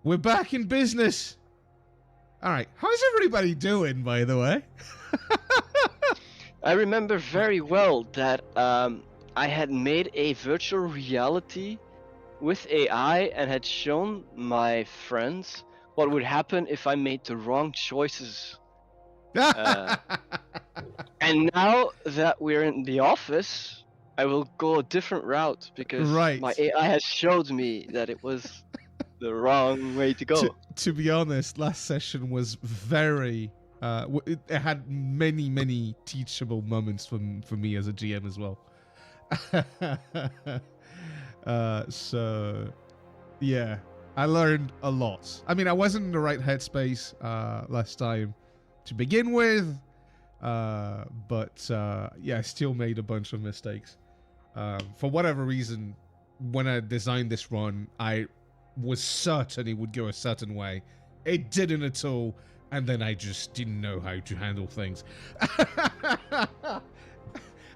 We're back in business. All right. How's everybody doing, by the way? I remember very well that I had made a virtual reality with AI and had shown my friends what would happen if I made the wrong choices. And now that we're in the office, I will go a different route because my AI has showed me that it was the wrong way to go. To be honest, last session was very... it had many teachable moments for me as a GM as well. So, yeah, I learned a lot. I mean, I wasn't in the right headspace last time to begin with, but yeah, I still made a bunch of mistakes. For whatever reason, when I designed this run, I was certain it would go a certain way. It didn't at all, and then I just didn't know how to handle things.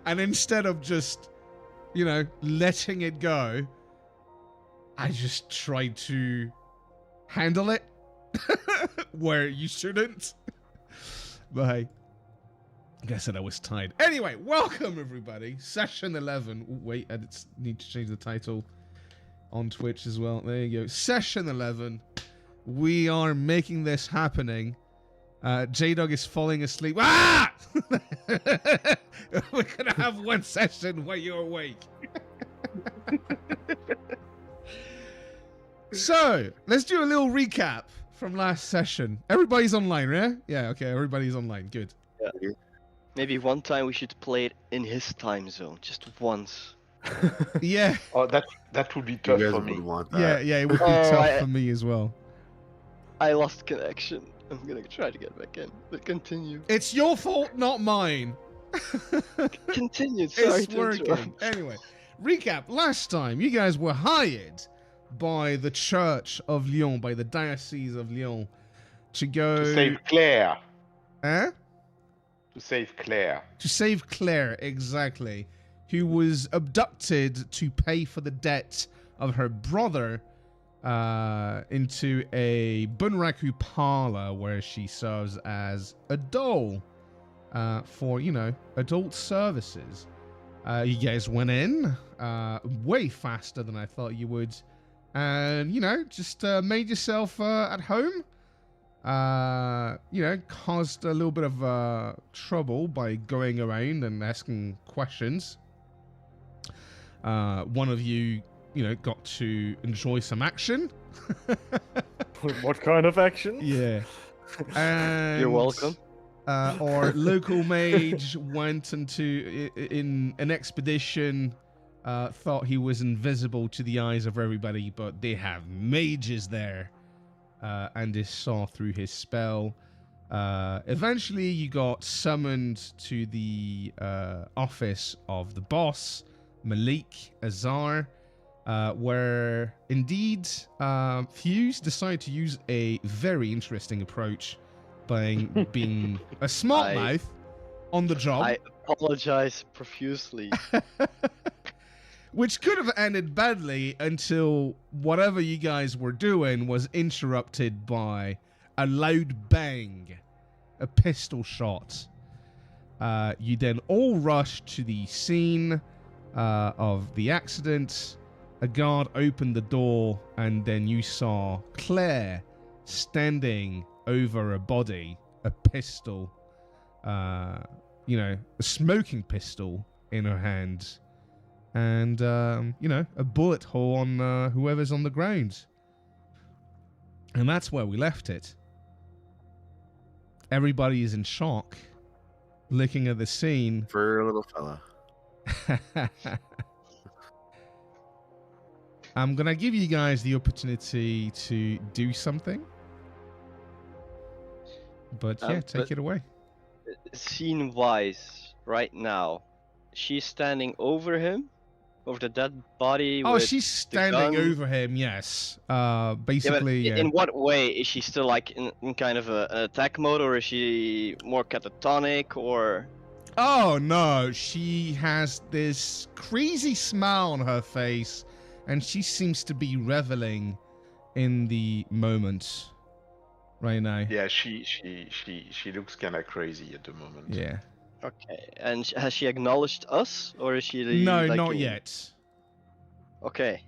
And instead of just, you know, letting it go, I just tried to handle it where you shouldn't. But hey, like I said, I was tired. Anyway, welcome everybody. Session 11. Ooh, wait, I need to change the title on Twitch as well. There you go. Session 11. We are making this happening. J-Dog is falling asleep. Ah! We're gonna have one session where you're awake. So, let's do a little recap from last session. Everybody's online, right? Yeah, okay, everybody's online. Good. Yeah. Maybe one time we should play it in his time zone, just once. Yeah. Oh, that would be tough for me. Yeah, it would be tough for me as well. I lost connection. I'm gonna try to get back in, but continue. It's your fault, not mine. Continue. Sorry it's working. Anyway, recap. Last time, you guys were hired by the Church of Lyon, by the Diocese of Lyon, to go... To save Claire. Huh? To save Claire. To save Claire, exactly. Who was abducted to pay for the debt of her brother into a Bunraku parlor where she serves as a doll for, you know, adult services. You guys went in way faster than I thought you would. And, you know, just made yourself at home. You know, caused a little bit of trouble by going around and asking questions. One of you, you know, got to enjoy some action. What kind of action? Yeah. And, you're welcome. Our local mage went in an expedition, thought he was invisible to the eyes of everybody, but they have mages there, and they saw through his spell. Eventually, you got summoned to the office of the boss, Malik Azar, where indeed Fuse decided to use a very interesting approach by being a smart mouth on the job. I apologize profusely. Which could have ended badly until whatever you guys were doing was interrupted by a loud bang, a pistol shot. You then all rushed to the scene of the accident. A guard opened the door, and then you saw Claire standing over a body, a pistol, you know, a smoking pistol in her hand, and, you know, a bullet hole on whoever's on the ground. And that's where we left it. Everybody is in shock, looking at the scene. For a little fella. I'm going to give you guys the opportunity to do something. But yeah, take it away. Scene-wise, right now, she's standing over him, over the dead body. Oh, with she's standing over him, yes. Basically, yeah, in what way? Is she still like in kind of an attack mode, or is she more catatonic, or... Oh, no. She has this crazy smile on her face, and she seems to be reveling in the moment right now. Yeah, she looks kind of crazy at the moment. Yeah. Okay. And has she acknowledged us, or is she No, like not yet. Okay.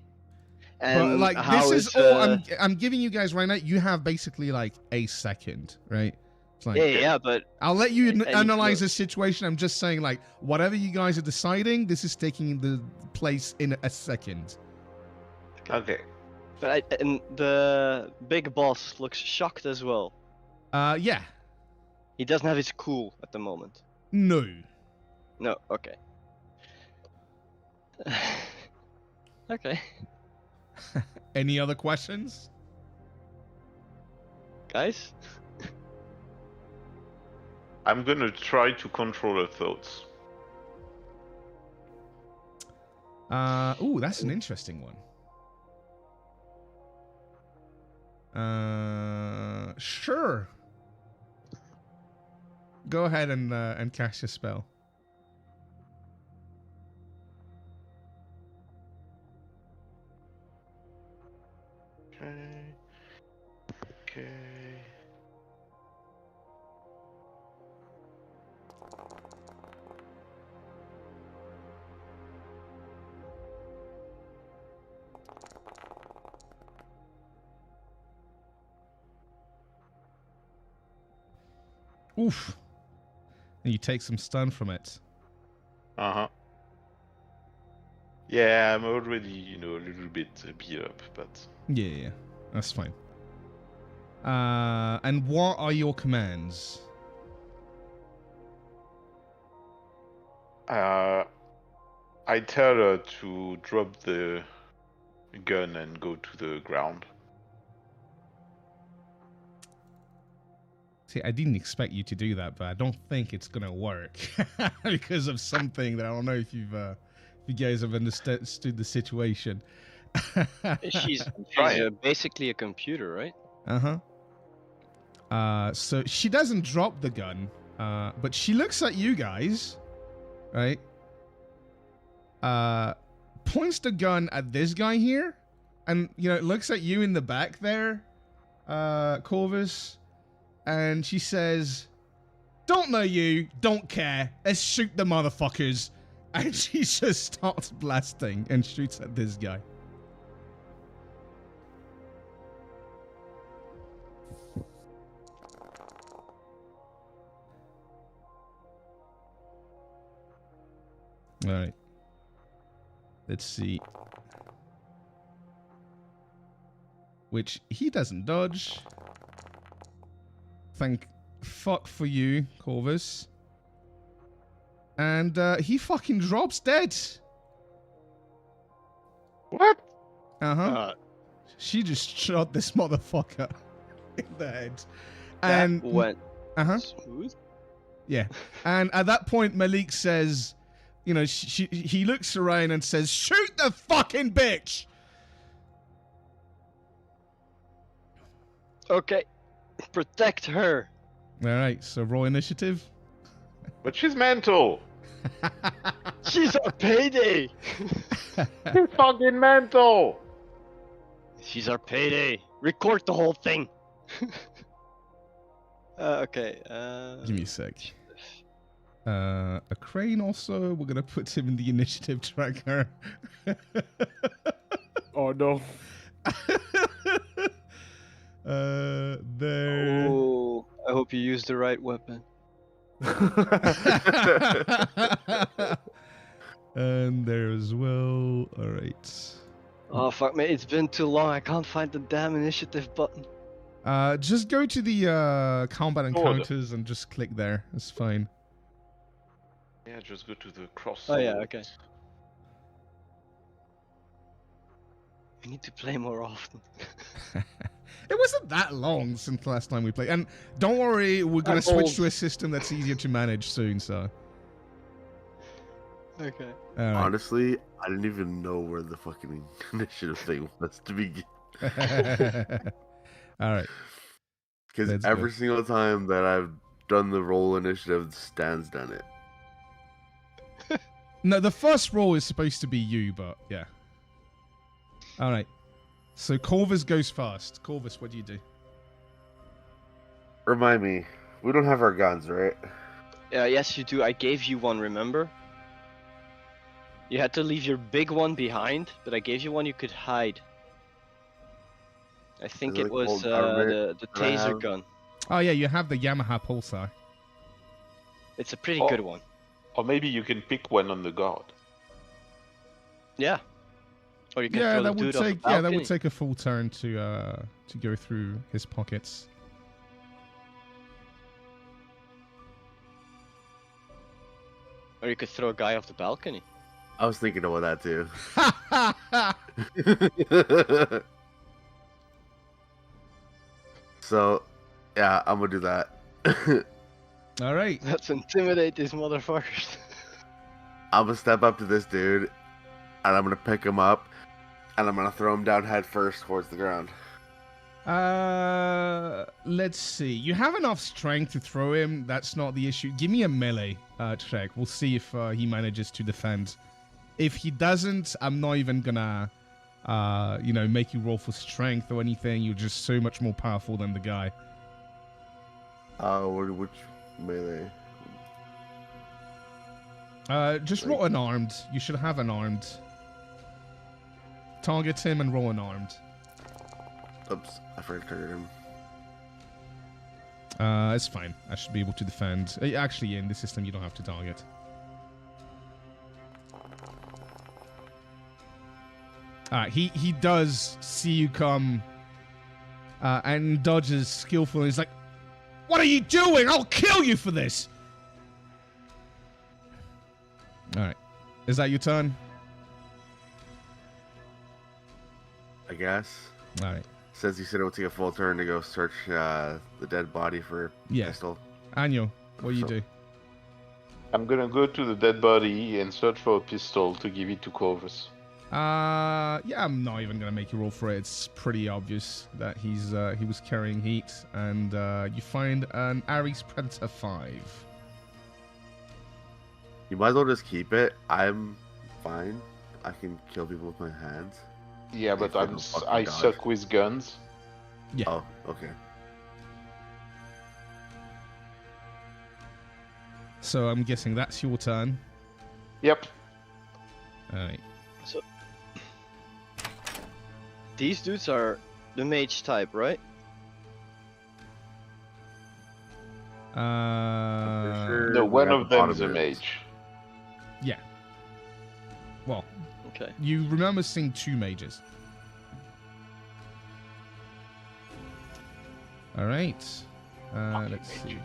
But And like how this is is all I'm giving you guys right now. You have basically like a second, right? It's like, yeah, but I'll let you I need to analyze know. the situation. I'm just saying, like, whatever you guys are deciding, this is taking the place in a second. Okay. But and the big boss looks shocked as well. Yeah. He doesn't have his cool at the moment. No. No. Okay. Okay. Any other questions? Guys? I'm gonna try to control her thoughts. Ooh, that's an interesting one. Sure. Go ahead and cast your spell. Okay. Okay. Oof. And you take some stun from it. Uh-huh. Yeah, I'm already, a little bit beat up, but... Yeah, that's fine. And what are your commands? I tell her to drop the gun and go to the ground. See, I didn't expect you to do that, but I don't think it's gonna work because of something that I don't know if you guys have understood the situation. She's Trying. basically a computer, right? So she doesn't drop the gun, but she looks at you guys, right? Points the gun at this guy here, and looks at you in the back there, Corvus, and she says, "Don't know you, don't care. Let's shoot the motherfuckers." And she just starts blasting and shoots at this guy. All right. Let's see. Which he doesn't dodge. Thank fuck for you, Corvus. And he fucking drops dead. What? Uh-huh. She just shot this motherfucker in the head. And that went uh-huh. smooth. Yeah. And at that point, Malik says, he looks around and says, "Shoot the fucking bitch!" Okay. Protect her. All right, so roll initiative. But she's mental. She's our payday. She's fucking mental. She's our payday. Record the whole thing. Okay. Give me a sec. A crane also. We're gonna put him in the initiative tracker. Oh no. There. Oh, I hope you use the right weapon. And there as well. All right. Oh fuck me, it's been too long. I can't find the damn initiative button. Just go to the combat Order. encounters and just click there. It's fine. Yeah, just go to the cross. Oh yeah, okay. We need to play more often. It wasn't that long since the last time we played. And don't worry, we're going to I'm switch old. to a system that's easier to manage soon, so. Okay. All right. Honestly, I didn't even know where the fucking initiative thing was to begin. All right. Because That's every good. single time that I've done the roll initiative, Stan's done it. No, the first roll is supposed to be you, but yeah. All right. So Corvus goes first. Corvus, what do you do? Remind me, we don't have our guns, right? Yes, you do. I gave you one, remember? You had to leave your big one behind, but I gave you one you could hide. I think Is it it like was old armor the that I taser have? gun. Oh yeah, you have the Yamaha Pulsar. It's a pretty Oh. good one. Or maybe you can pick one on the guard. Yeah. Or you can Yeah, throw that the would dude off a take that would balcony. take a full turn to go through his pockets. Or you could throw a guy off the balcony. I was thinking about that too. So, yeah, I'm gonna do that. All right. Let's intimidate these motherfuckers. I'm gonna step up to this dude, and I'm gonna pick him up, and I'm gonna throw him down head first towards the ground. Let's see. You have enough strength to throw him. That's not the issue. Give me a melee check. We'll see if he manages to defend. If he doesn't, I'm not even gonna, make you roll for strength or anything. You're just so much more powerful than the guy. Which melee? Just roll unarmed. You should have unarmed. Target him and roll unarmed. Oops, I forgot to target him. It's fine. I should be able to defend. Actually, in this system, you don't have to target. He does see you come and dodges skillfully. He's like, "What are you doing? I'll kill you for this!" All right. Is that your turn? I guess. All right. Since you said it would take a full turn to go search the dead body for Yeah. pistol. Anyo, what do you do? I'm gonna go to the dead body and search for a pistol to give it to Corvus. Yeah, I'm not even gonna make you roll for it. It's pretty obvious that he was carrying heat, and you find an Ares Predator 5. You might as well just keep it. I'm fine. I can kill people with my hands. Yeah, but If they don't fucking I dodge. suck with guns. Yeah. Oh, okay. So I'm guessing that's your turn. Yep. All right. These dudes are the mage type, right? Sure. No, we one have of them is a automates. mage. Yeah. Well, Okay. you remember seeing two mages. All right. Let's see.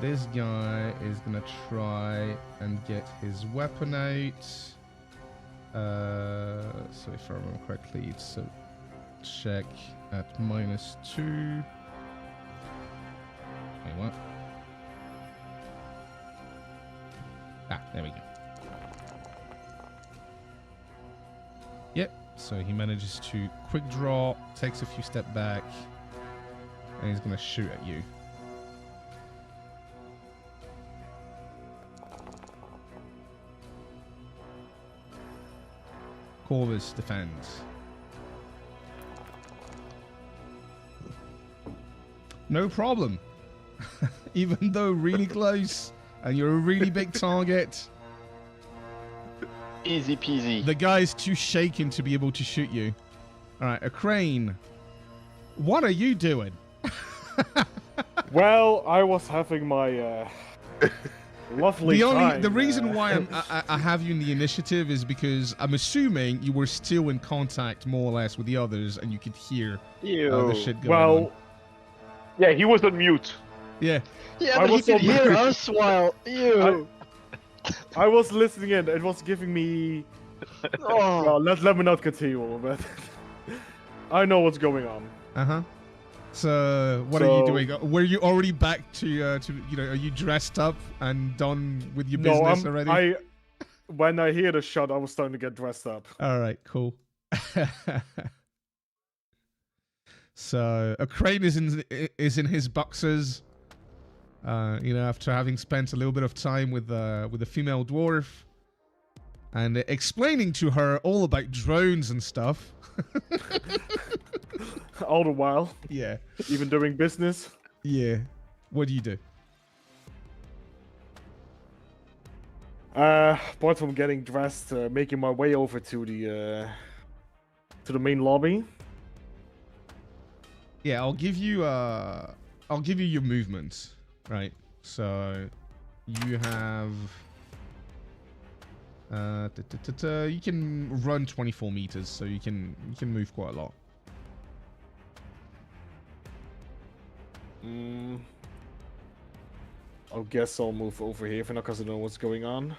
This guy is gonna try and get his weapon out. So if I remember correctly, it's a check at -2. Wait, what? There we go. Yep, so he manages to quick draw, takes a few steps back, and he's gonna shoot at you. Corvus defends. No problem. Even though really close and you're a really big target, Easy peasy. the guy's too shaken to be able to shoot you. Alright, a crane. What are you doing? Well, I was having my lovely time. The reason why I have you in the initiative is because I'm assuming you were still in contact more or less with the others and you could hear the shit going on. Well, Yeah, he was on mute. Yeah. Yeah, I but he was could on hear mute. us while you. I was listening in. It was giving me. Oh. Well, let me not continue, but I know what's going on. Uh-huh. So, what are you So- doing? Were you already back to are you dressed up and done with your No, business already? when I hear the shot, I was starting to get dressed up. All right, cool. So, a crane is in his boxers. After having spent a little bit of time with a female dwarf. and explaining to her all about drones and stuff. All the while, Yeah. even doing business. Yeah. What do you do? Apart from getting dressed, making my way over to the main lobby. Yeah, I'll give you your movement, right? So you have you can run 24 meters, so you can move quite a lot. I guess I'll move over here for now because I don't know what's going on.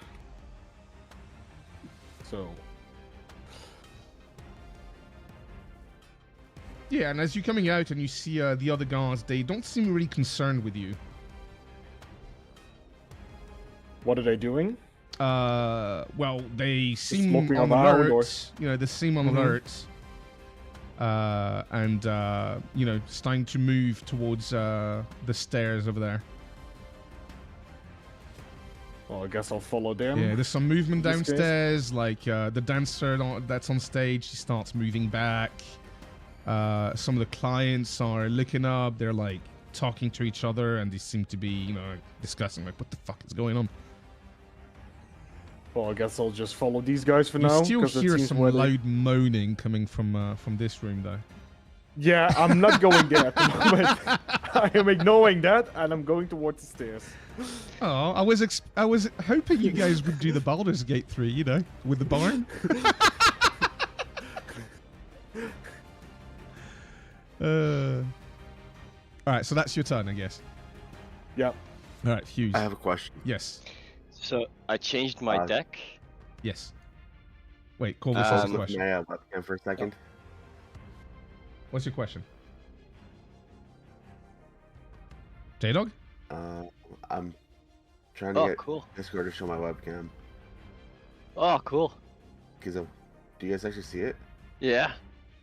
So. Yeah, and as you're coming out and you see the other guards, they don't seem really concerned with you. What are they doing? Well, they seem looking on around, or- alert. You know, they seem on alert. And you know, starting to move towards the stairs over there. Well, I guess I'll follow them. Yeah, there's some movement in this case. downstairs. Like the dancer that's on stage, she starts moving back. Some of the clients are looking up. They're like talking to each other, and they seem to be, you know, discussing like, what the fuck is going on. Well, I guess I'll just follow these guys for You now. still 'cause it hear seems some where they- loud moaning coming from this room, though. Yeah, I'm not going there at the moment. I am ignoring that, and I'm going towards the stairs. Oh, I was hoping you guys would do the Baldur's Gate 3, you know, with the barn. All right, so that's your turn, I guess. Yep. All right, Hughes. I have a question. Yes, So I changed my deck. yes. Wait, Corvus, Um, what's Look the at question? my webcam for a second. What's your question? J-Dog? I'm trying to Oh, get cool. Discord to show my webcam. Oh, cool. Because do you guys actually see it? Yeah.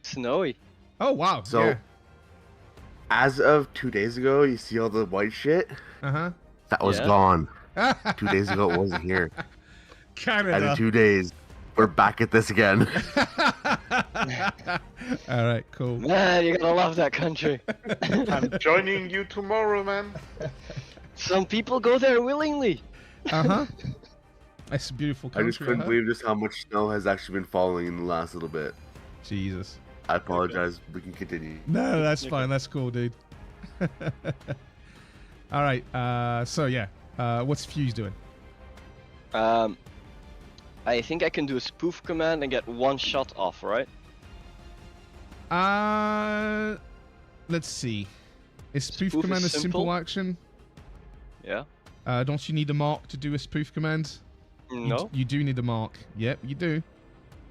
Snowy. Oh, wow. So- yeah. As of 2 days ago, you see all the white shit? Uh-huh. That was Yeah. gone. 2 days ago, it wasn't here. And in Canada. 2 days, we're back at this again. All right, cool. Man, you gotta love that country. I'm joining you tomorrow, man. Some people go there willingly. Uh-huh. It's a beautiful I country. just couldn't huh? believe just how much snow has actually been falling in the last little bit. Jesus. I apologize. We can continue. No, that's fine. That's cool, dude. All right. So yeah. What's Fuse doing? I think I can do a spoof command and get one shot off, right? Let's see. Is spoof Spoof command a is simple simple. action? Yeah. Don't you need a mark to do a spoof command? No. You do need a mark. Yep, you do.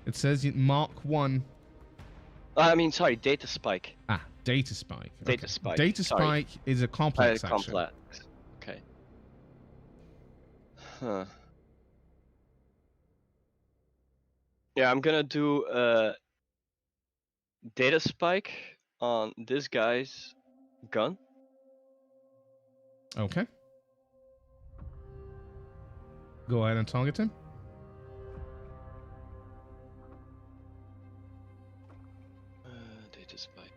It says mark 1. I mean, sorry, data spike. Ah, data spike. Data spike, Data sorry. spike is a complex action. Complex. Okay. Huh. Yeah, I'm gonna do a data spike on this guy's gun. Okay. Go ahead and target him. Data spike.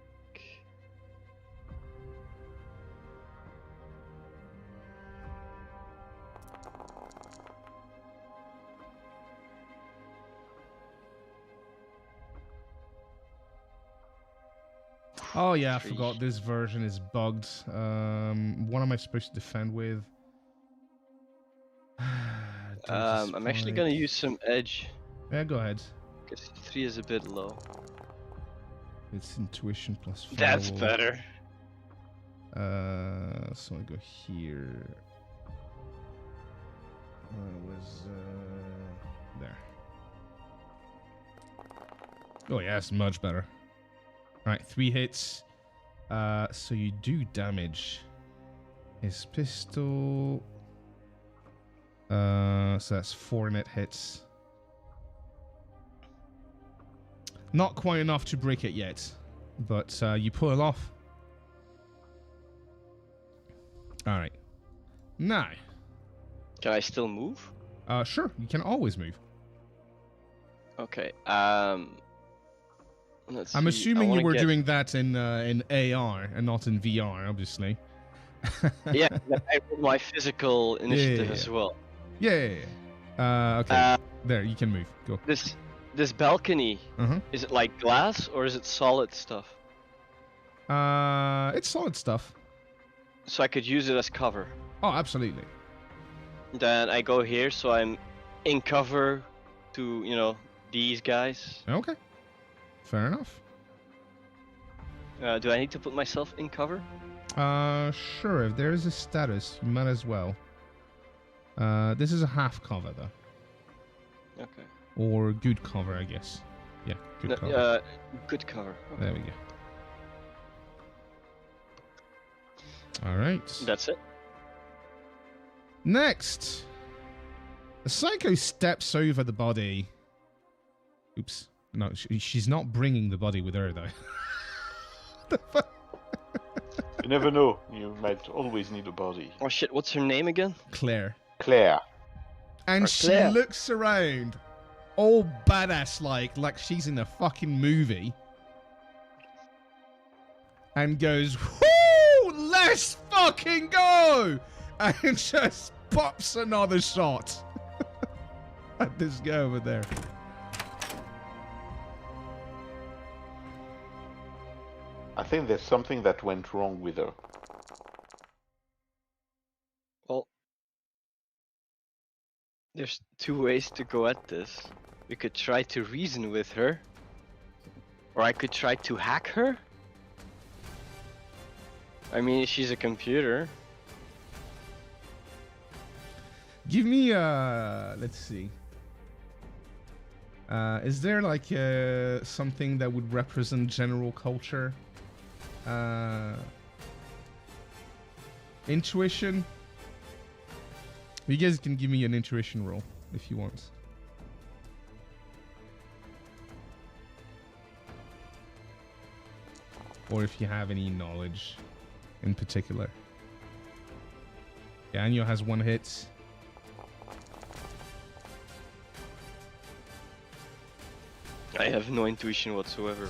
Oh yeah, I 3. forgot this version is bugged. What am I supposed to defend with? Data I'm actually spike. gonna use some edge Yeah, go ahead. because 3 is a bit low. It's intuition plus 5. That's better. So I go here. Was there? Oh yeah, it's much better. Right, 3 hits. So you do damage. His pistol. So that's 4 net hits. Not quite enough to break it yet, but you pull it off. All right. Now, Can I still move? sure, you can always move. Okay. Let's I'm see. assuming you wanna were get- doing that in AR and not in VR, obviously. Yeah, I rolled my physical initiative yeah, as well. Yeah. Okay. Uh, There, you can move. Go. this balcony, Uh is it like glass or is it solid stuff? huh. It's solid stuff. So I could use it as cover. Oh, absolutely. Then I go here, so I'm in cover to, these guys. Okay. Fair enough. Do I need to put myself in cover? Sure. If there is a status, you might as well. This is a half cover though, Okay. or good cover, I guess. Yeah, good No, cover. good cover. Okay. There we go. All right. That's it. Next, the psycho steps over the body. Oops. No, she's not bringing the body with her, though. The fuck? You never know. You might always need a body. Oh shit, what's her name again? Claire. Claire. And Or she Claire. looks around, all badass like she's in a fucking movie. And goes, whoo, let's fucking go! And just pops another shot at this guy over there. I think there's something that went wrong with her. Well, there's two ways to go at this. We could try to reason with her, or I could try to hack her. I mean, she's a computer. Give me let's see. Is there like something that would represent general culture? Intuition? You guys can give me an intuition roll if you want. Or if you have any knowledge in particular. Yeah, Anyo has 1 hit. I have no intuition whatsoever.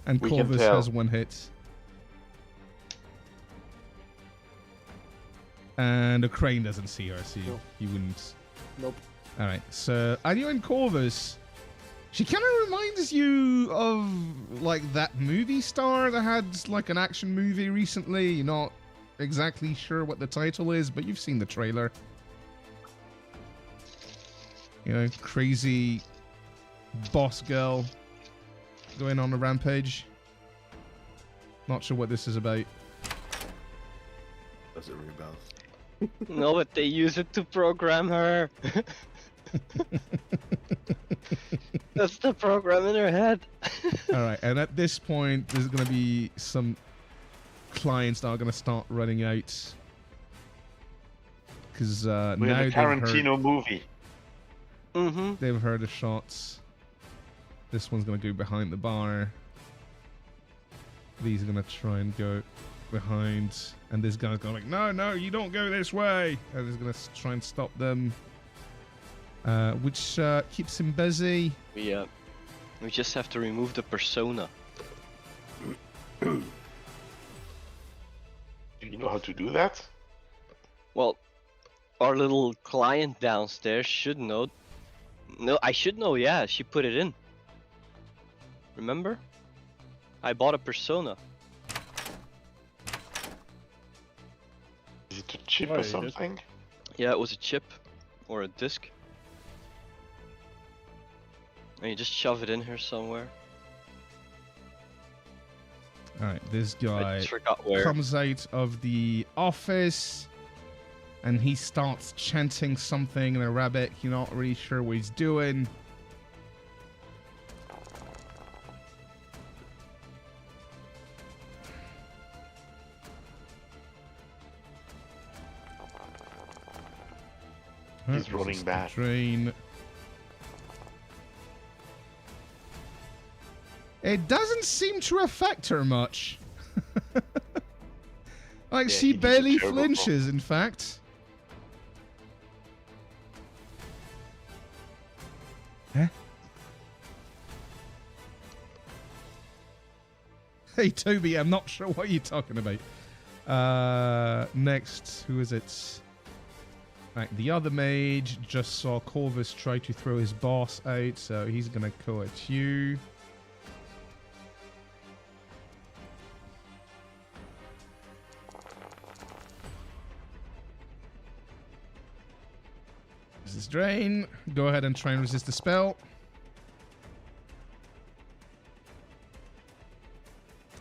And We can Corvus tell. has 1 hit. And the crane doesn't see her, so No. you wouldn't. Nope. Alright, so Anyo and Corvus, she kind of reminds you of like that movie star that had like an action movie recently. You're not exactly sure what the title is, but you've seen the trailer. You know, crazy boss girl going on a rampage. Not sure what this is about. Doesn't ring bells. No, but they use it to program her. That's the program in her head. Alright, and at this point, there's going to be some clients that are going to start running out. Because We're now in a they've heard, Tarantino movie. Mm-hmm. they've heard the shots. This one's going to go behind the bar. These are going to try and go behind. And this guy's going like, no, no, you don't go this way. And he's going to try and stop them. Which keeps him busy. We just have to remove the persona. Do you know how to do that? Well, our little client downstairs should know. No, I should know, yeah, she put it in. Remember? I bought a persona. Is it a chip Oh, or you did? something? Yeah, it was a chip. Or a disc. And you just shove it in here somewhere. Alright, this I guy just forgot where. comes out of the office and he starts chanting something in Arabic. You're not really sure what he's doing. He's rolling back. Train. It doesn't seem to affect her much. Like, Yeah, she he did a barely terrible flinches, in fact. Hey, Toby, I'm not sure what you're talking about. Next, who is it? Right, the other mage just saw Corvus try to throw his boss out, so he's gonna go at you. This is Drain. Go ahead and try and resist the spell.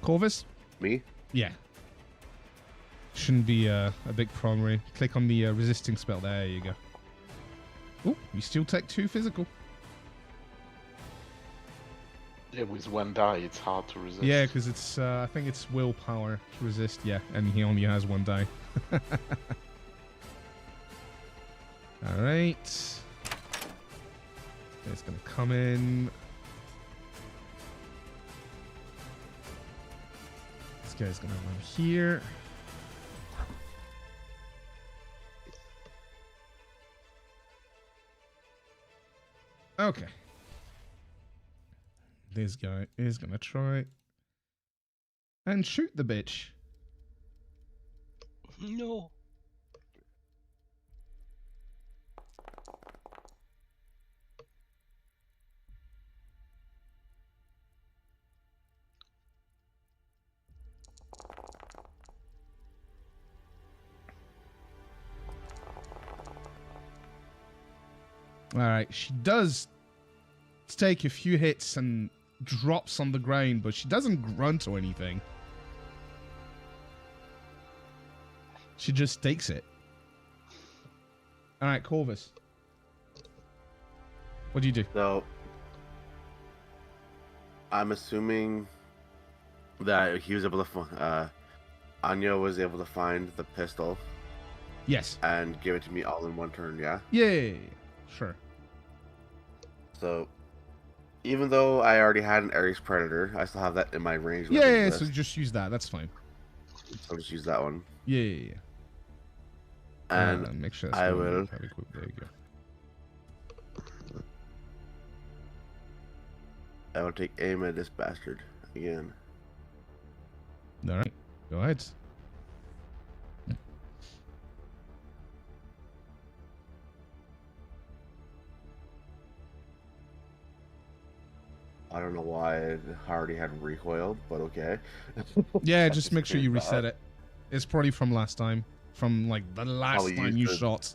Corvus? Me? Yeah. Shouldn't be a big problem, really. Click on the resisting spell. There you go. Oh, you still take 2 physical. Yeah, with one die, it's hard to resist. Yeah, because it's, I think it's willpower to resist. Yeah, and he only has 1 die. Alright. It's going to come in. This guy's going to run here. Okay. This guy is gonna try and shoot the bitch. No. Alright, she does take a few hits and drops on the ground, but she doesn't grunt or anything. She just takes it. Alright, Corvus. What do you do? So, I'm assuming that he was able to, Anya was able to find the pistol Yes. and give it to me all in one turn, yeah? Yeah. Sure. So, even though I already had an Ares Predator, I still have that in my range. Yeah, so just use that. That's fine. I'll just use that one. Yeah. And make sure I will. There you go. I will take aim at this bastard again. Alright. Go ahead. I don't know why it already had recoiled, but okay. Yeah, just make sure you reset it. It's probably from last time. From, like, the last Probably time you used it. shot.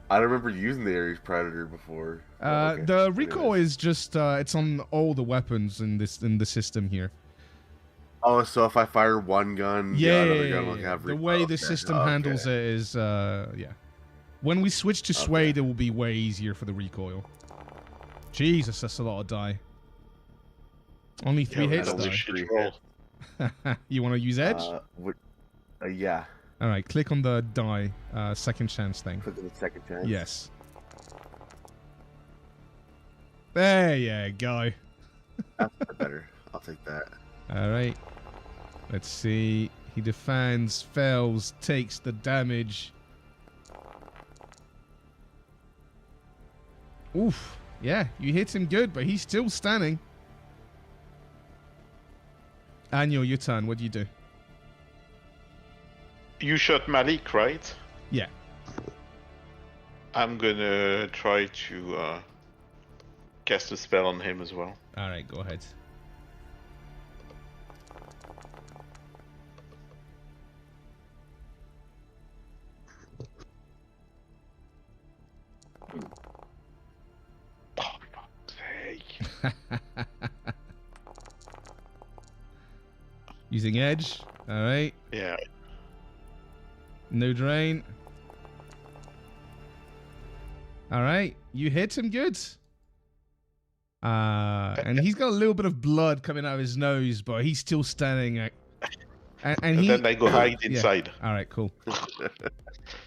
I don't remember using the Ares Predator before. but okay. The recoil Anyways. is just, it's on all the weapons in the system here. Oh, so if I fire one gun, Yeah, another gun will have the recoil. way the Okay, system okay. handles it is, yeah. When we switch to Suede, it will be way easier for the recoil. Jesus, that's a lot of die. Only 3 Yeah, hits, that's a though. shit roll. You want to use Edge? Yeah. Alright, click on the die, second chance thing. Click on the second chance. Yes. There you go. That's better. I'll take that. Alright. Let's see. He defends, fails, takes the damage. Oof. Yeah, you hit him good, but he's still standing. Anyo, your turn. What do you do? You shot Malik, right? Yeah. I'm gonna try to cast a spell on him as well. Alright, go ahead. Oh, fuck's sake. Using Edge. Alright. Yeah. No drain. Alright. You hit him good. And he's got a little bit of blood coming out of his nose, but he's still standing. And he, Then I go hide inside. All right, cool.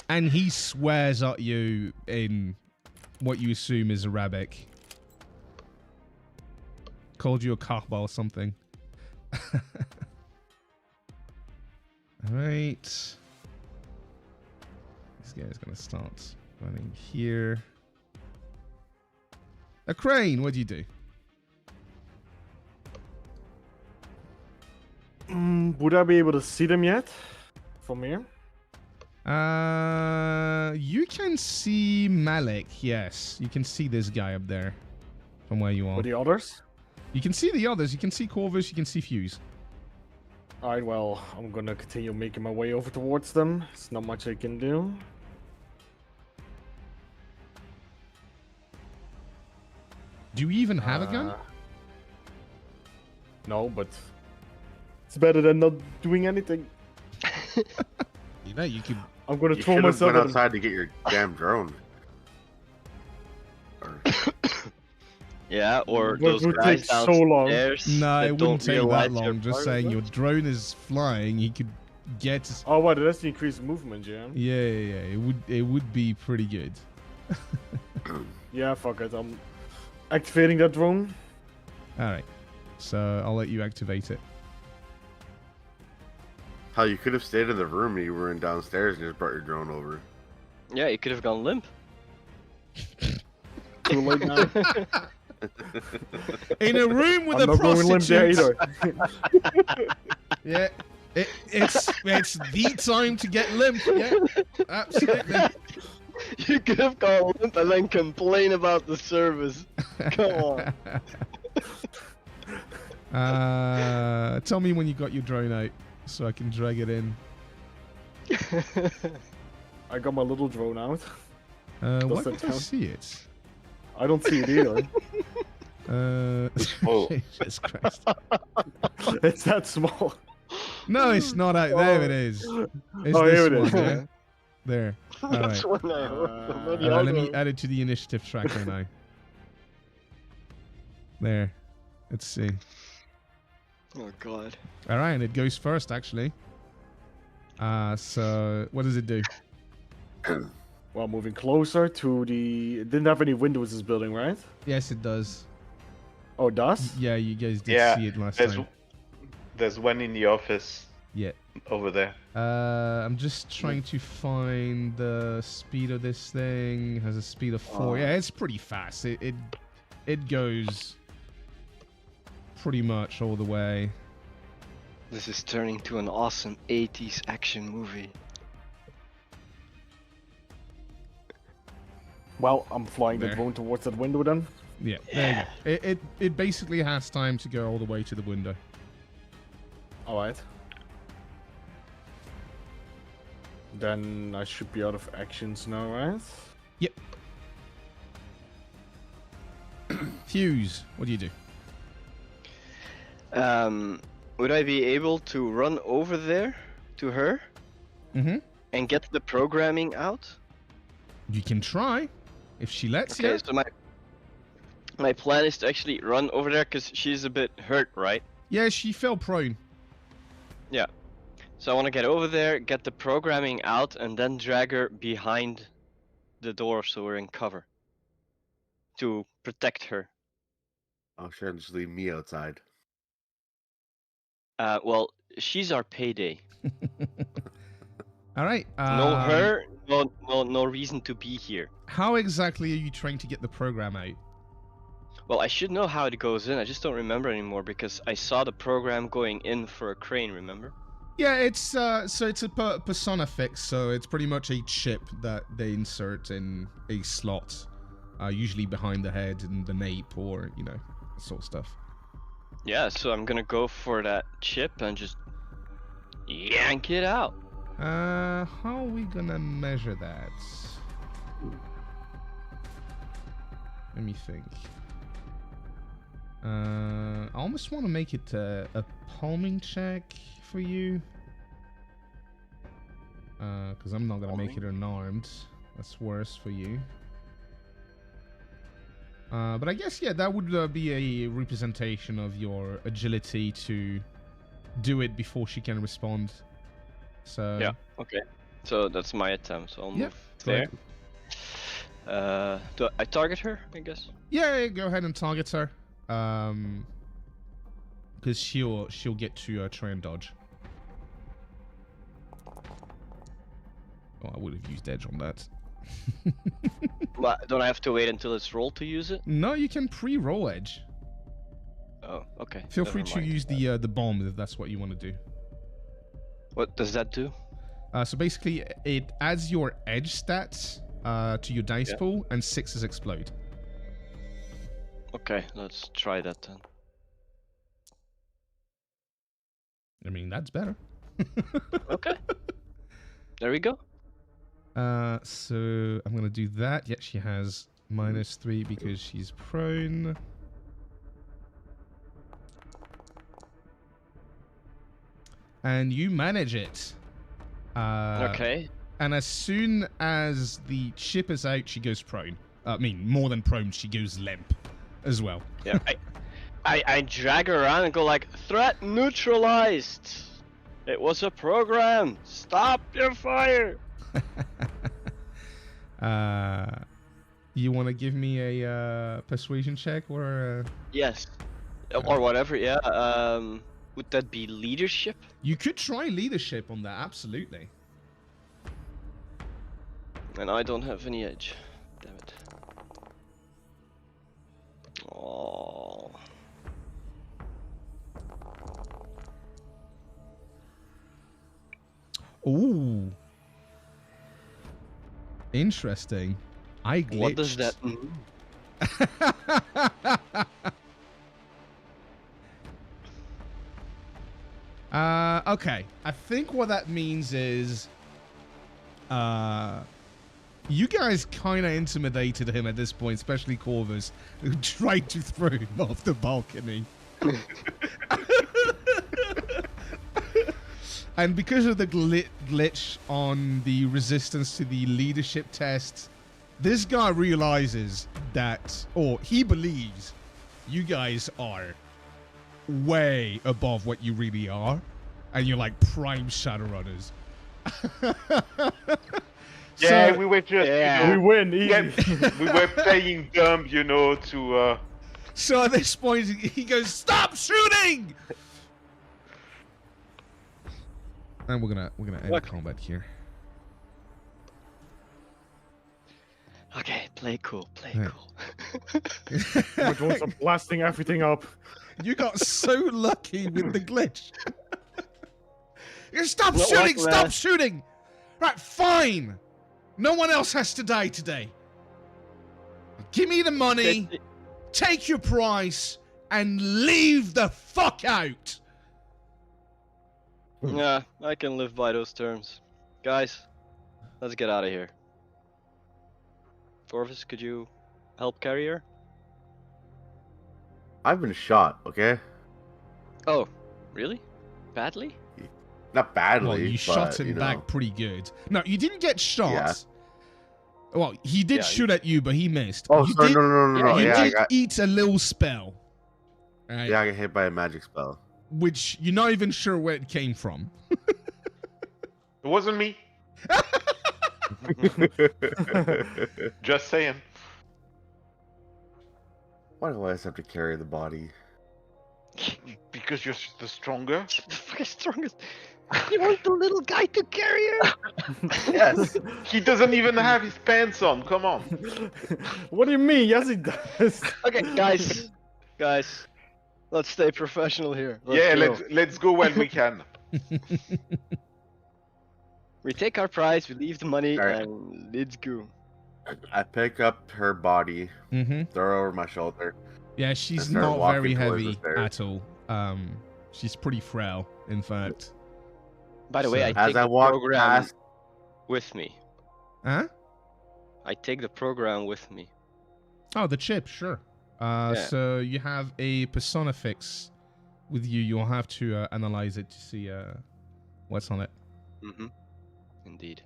And he swears at you in what you assume is Arabic. Called you a kahba or something. All right. This guy's gonna start running here. A crane. What do you do? Would I be able to see them yet? From here? You can see Malik. Yes, you can see this guy up there, from where you are. Or the others? You can see the others. You can see Corvus. You can see Fuse. Alright, well, I'm gonna continue making my way over towards them. There's not much I can do. Do you even have a gun? No, but it's better than not doing anything. You know, you could. I'm gonna You throw should have myself went at outside to get your damn drone. Or- Yeah, or What those would guys take so long? downstairs No, that it don't wouldn't take realize that you're long. Just part of saying, it? your drone is flying. He could get. Oh, what? That's the increased movement, yeah? Yeah. It would be pretty good. Yeah, fuck it. I'm activating that drone. All right. So I'll let you activate it. How you could have stayed in the room you were in downstairs and just brought your drone over. Yeah, you could have gone limp. Too late now. In a room with I'm a not going limp there prostitute. either. Yeah. It's the time to get limp. Yeah. Absolutely. You could have gone limp and then complain about the service. Come on. Tell me when you got your drone out so I can drag it in. I got my little drone out. Why that can't I count? see it? I don't see it either. Oh. Jesus Christ. It's that small. No, it's not out there. It is. It's Oh, this here it one, is. yeah? There. All right. That's when I heard somebody Let else. me add it to the initiative tracker now. There. Let's see. Oh god. All right, and it goes first actually. So what does it do? Well, moving closer to the... It didn't have any windows, this building, right? Yes, it does. Oh, it does? Yeah, you guys did Yeah, see it last There's time. there's one in the office Yeah. over there. I'm just trying to find the speed of this thing. It has a speed of 4. Yeah, it's pretty fast. It goes pretty much all the way. This is turning to an awesome 80s action movie. Well, I'm flying the There. drone towards that window then. Yeah, there you go. It basically has time to go all the way to the window. Alright. Then I should be out of actions now, right? Yep. Fuse, what do you do? Would I be able to run over there to her Mm-hmm. and get the programming out? You can try, if she lets Okay, you. so my plan is to actually run over there because she's a bit hurt, right? Yeah, she fell prone. Yeah. So I want to get over there, get the programming out, and then drag her behind the door so we're in cover. To protect her. Oh, sure, just leave me outside. Well, she's our payday. All right. No her, no reason to be here. How exactly are you trying to get the program out? Well, I should know how it goes in. I just don't remember anymore because I saw the program going in for a crane. Remember? Yeah, it's so it's a persona fix, so it's pretty much a chip that they insert in a slot, usually behind the head and the nape, or you know, that sort of stuff. Yeah. So I'm gonna go for that chip and just yank it out. How are we gonna measure that? Let me think. I almost want to make it a palming check for you. Because I'm not gonna make it unarmed. That's worse for you. But I guess, yeah, that would be a representation of your agility to do it before she can respond. So Yeah. Okay. So that's my attempt. So I'll Yeah, move go there. ahead. Do I target her? I guess. Yeah, go ahead and target her. Because she'll get to try and dodge. Oh, I would have used edge on that. Well, don't I have to wait until it's rolled to use it? No, you can pre-roll edge. Oh, okay. Feel never free to mind. use the bomb if that's what you want to do. What does that do? So basically, it adds your edge stats to your dice pool, and 6s explode. Okay, let's try that then. I mean, that's better. Okay. There we go. So I'm gonna do that. Yeah, she has -3 because she's prone. And you manage it. Okay. And as soon as the chip is out, she goes prone. I mean, more than prone, she goes limp as well. Yeah. I drag her around and go like, threat neutralized. It was a program. Stop your fire. You want to give me a persuasion check or? Yes. Or whatever. Yeah. Would that be leadership? You could try leadership on that. Absolutely. And I don't have any edge. Damn it. Oh. Ooh. Interesting. I glitched. What does that mean? Okay. I think what that means is, you guys kind of intimidated him at this point, especially Corvus, who tried to throw him off the balcony. And because of the glitch on the resistance to the leadership test, this guy realizes that, or he believes, you guys are way above what you really are, and you're like prime Shadowrunners. Yeah, So- we were just, We win easy. yeah, we were playing dumb, to. So at this point, he goes, "Stop shooting!" And we're gonna end Look. combat here. Okay, play cool, play Yeah. cool. We're doing some blasting everything up. You got so lucky with the glitch. You stop Not shooting! like Stop that. shooting! Right, fine. No one else has to die today. Give me the money, take your price, and leave the fuck out. Yeah, I can live by those terms. Guys, let's get out of here. Corvus, could you help carry her? I've been shot, okay? Oh, really? Badly? Not badly, Well, you but, shot him you know. back pretty good. No, you didn't get shot. Yeah. Well, he did Yeah, shoot at you, but he missed. Oh, you sorry, did, no. you Yeah, I did got, eat a little spell. Right? yeah, I got hit by a magic spell. Which you're not even sure where it came from. It wasn't me. Just saying. Why do I always have to carry the body? Because you're the stronger. The fucking strongest. You want the little guy to carry her? Yes. He doesn't even have his pants on. Come on. What do you mean? Yes, he does. Okay, guys. Guys. Let's stay professional here. Yeah, go. let's go while we can. We take our prize, we leave the money, Alright. and let's go. I pick up her body, Mm-hmm. throw her over my shoulder. Yeah, she's start not walking very towards heavy the stairs. at all. She's pretty frail, in fact. By the way, So- I As take I the walk program past, with me. Huh? I take the program with me. Oh, the chip, sure. Yeah. So you have a persona fix with you. You'll have to analyze it to see what's on it. Mm-hmm. Indeed.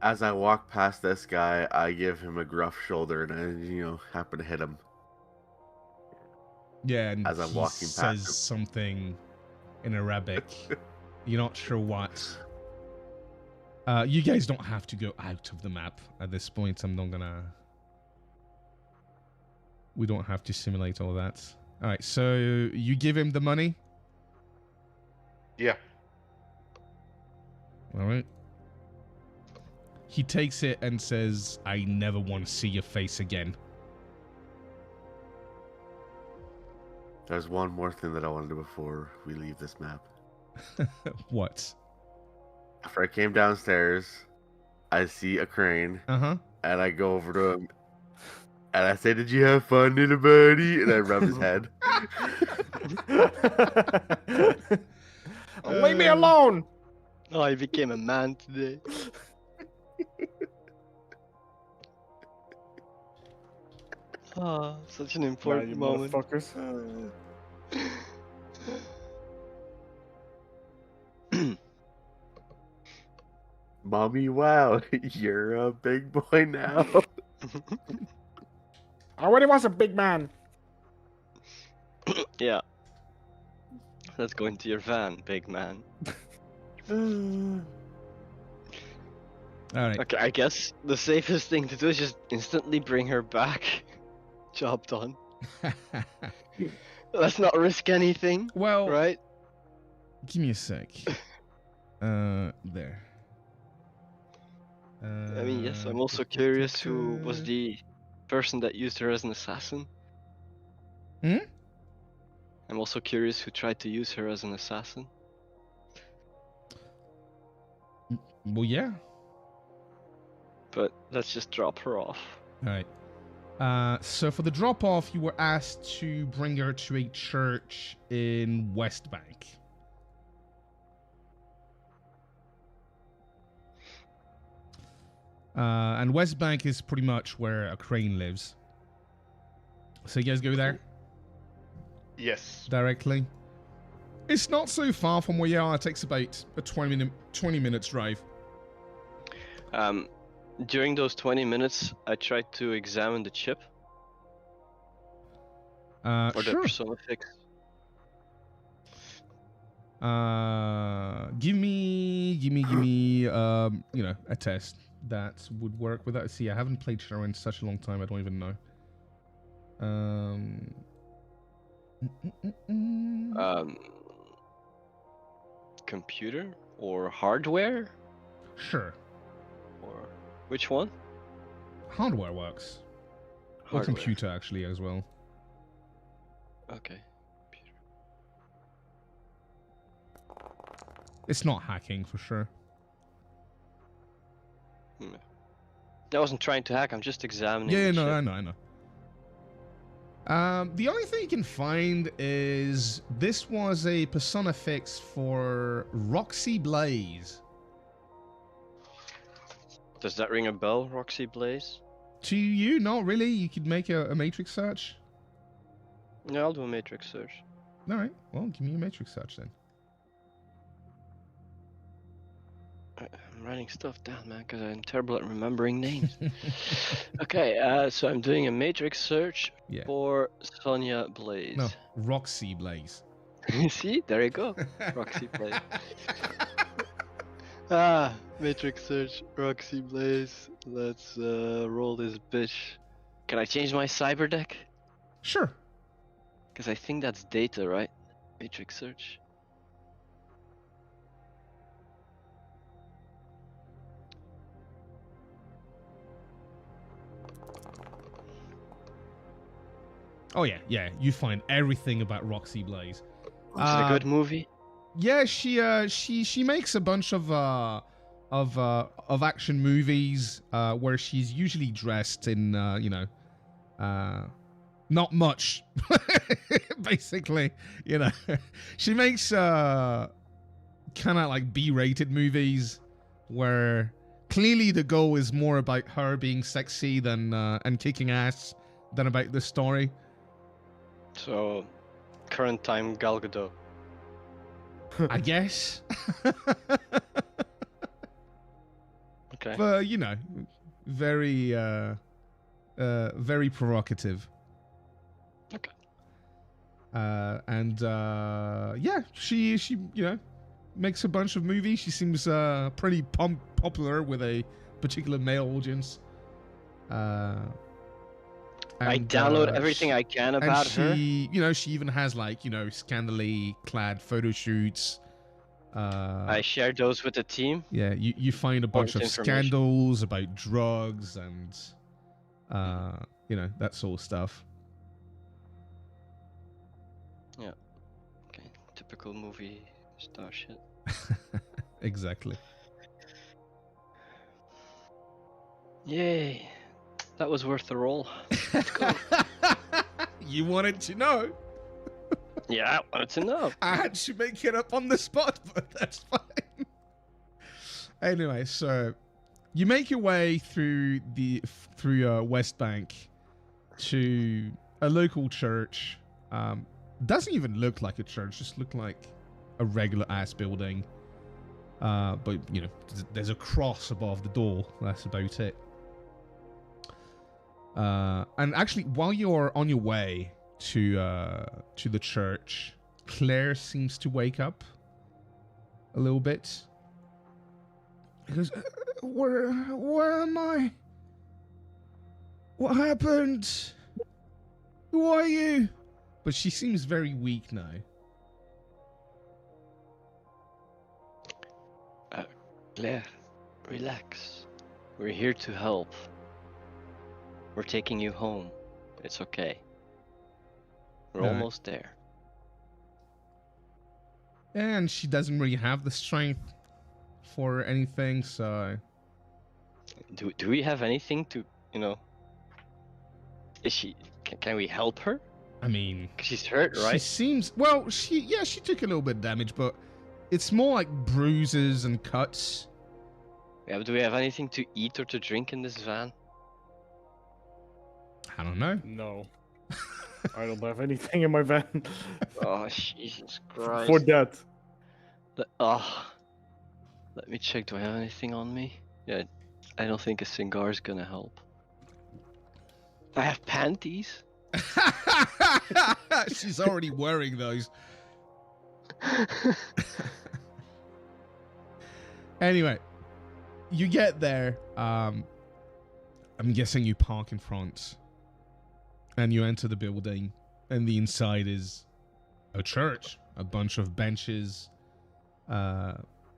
as I walk past this guy, I give him a gruff shoulder and I, happen to hit him. Yeah, and As I'm he walking past says him. something in Arabic. You're not sure what. You guys don't have to go out of the map at this point. I'm not gonna... We don't have to simulate all that. Alright, so you give him the money? Yeah. Alright. He takes it and says, I never want to see your face again. There's one more thing that I want to do before we leave this map. What? After I came downstairs, I see a crane, Uh-huh. and I go over to him, and I say, "Did you have fun, little buddy?" And I rub his head. Leave me alone! Oh, I became a man today. Oh, such an Nah, important you moment. motherfuckers. Mommy, wow, you're a big boy now. I already was a big man. Yeah. Let's go into your van, big man. All right. Okay, I guess the safest thing to do is just instantly bring her back. Job done. Let's not risk anything, Well, right? give me a sec. There. I mean, yes, I'm also curious who was the person that used her as an assassin. Hmm? I'm also curious who tried to use her as an assassin. Well, yeah. But let's just drop her off. All right. So for the drop off, you were asked to bring her to a church in West Bank. And West Bank is pretty much where a crane lives. So you guys go there Yes. directly. It's not so far from where you are. It takes about a 20 minutes drive. During those 20 minutes, I tried to examine the chip or the Sure. persona fix. Give me, a test that would work with that. See, I haven't played Shadow in such a long time. I don't even know. Computer or hardware? Sure. Or which one? Hardware works. Or Hardware. computer, actually, as well. Okay. It's not hacking, for sure. I wasn't trying to hack, I'm just examining Yeah, the no, chip. I know. The only thing you can find is this was a persona fix for Roxy Blaze. Does that ring a bell, Roxy Blaze? To you, not really. You could make a matrix search. Yeah, I'll do a matrix search. All right. Well, give me a matrix search then. I'm writing stuff down, man, because I'm terrible at remembering names. Okay, so I'm doing a matrix search Yeah. for Sonia Blaze. No, Roxy Blaze. See, there you go. Roxy Blaze. Matrix search, Roxy Blaze. Let's roll this bitch. Can I change my cyber deck? Sure. Because I think that's data, right? Matrix search. Oh yeah. You find everything about Roxy Blaze. Is it a good movie? Yeah, she makes a bunch of action movies where she's usually dressed in not much basically, she makes kind of like B-rated movies where clearly the goal is more about her being sexy than and kicking ass than about the story. So, current time Gal Gadot. I guess. Okay. But very very provocative. Okay. And yeah, she makes a bunch of movies. She seems pretty popular with a particular male audience. I download everything I can about her. She even has scandally clad photo shoots. I share those with the team. Yeah, you find a bunch of Important information. scandals about drugs and that sort of stuff. Okay, typical movie Oh shit. Exactly. Yay. That was worth the roll. Let's go. You wanted to know. Yeah, I wanted to know. I had to make it up on the spot, but that's fine. Anyway, so you make your way through West Bank to a local church. Doesn't even look like a church; just look like a regular ass building. But you know, there's a cross above the door. That's about it. And actually, while you're on your way to the church, Claire seems to wake up a little bit. He goes, where am I? What happened? Who are you? But she seems very weak now. Claire, relax. We're here to help. We're taking you home. It's okay. We're Alright. almost there. And she doesn't really have the strength for anything, so... Do we have anything to, is she, can we help her? I mean... 'Cause she's hurt, She right? seems... Well, she took a little bit of damage, but it's more like bruises and cuts. Yeah, but do we have anything to eat or to drink in this van? I don't know. No. I don't have anything in my van Oh, Jesus Christ. for that. Let me check. Do I have anything on me? Yeah, I don't think a cigar is gonna help. I have panties. She's already wearing those. Anyway, you get there. I'm guessing you park in front, and you enter the building, and the inside is a church, a bunch of benches.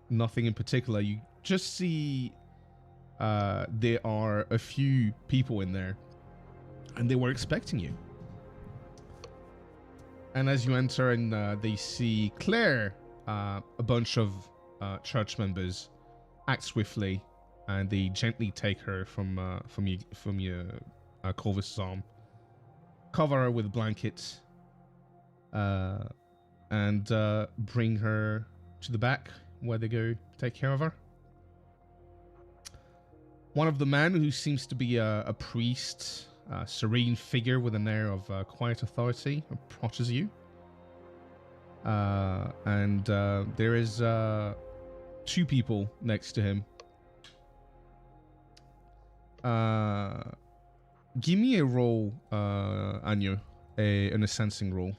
Nothing in particular. You just see there are a few people in there, and they were expecting you. And as you enter, and they see Claire, a bunch of church members act swiftly, and they gently take her from your Corvus' arm, cover her with blankets, and bring her to the back where they go take care of her. One of the men, who seems to be a priest, a serene figure with an air of quiet authority, approaches you. And there is two people next to him. Give me a roll, Anyo, an sensing roll.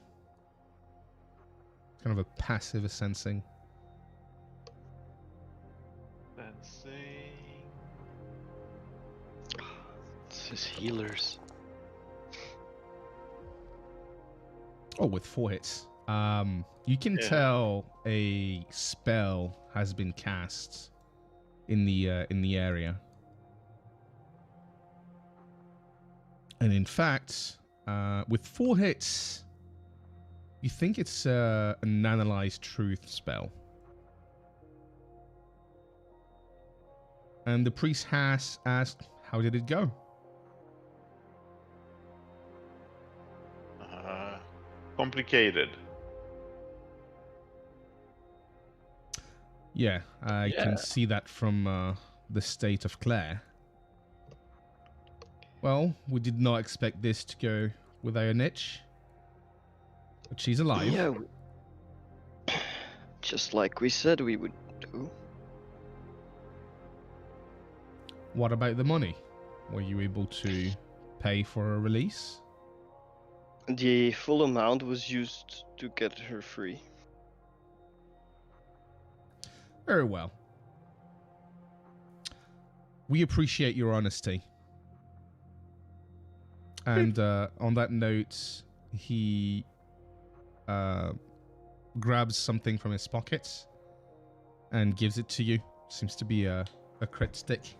Kind of a passive sensing. This is healers. Oh, with 4 hits. You can tell a spell has been cast in the area. And in fact, with 4 hits, you think it's an Analyze Truth spell. And the priest has asked, how did it go? Complicated. Yeah, I can see that from the state of Claire. Well, we did not expect this to go without a niche. But she's alive. Yeah. Just like we said we would do. What about the money? Were you able to pay for a release? The full amount was used to get her free. Very well. We appreciate your honesty. And on that note, he grabs something from his pockets and gives it to you. Seems to be a crit stick.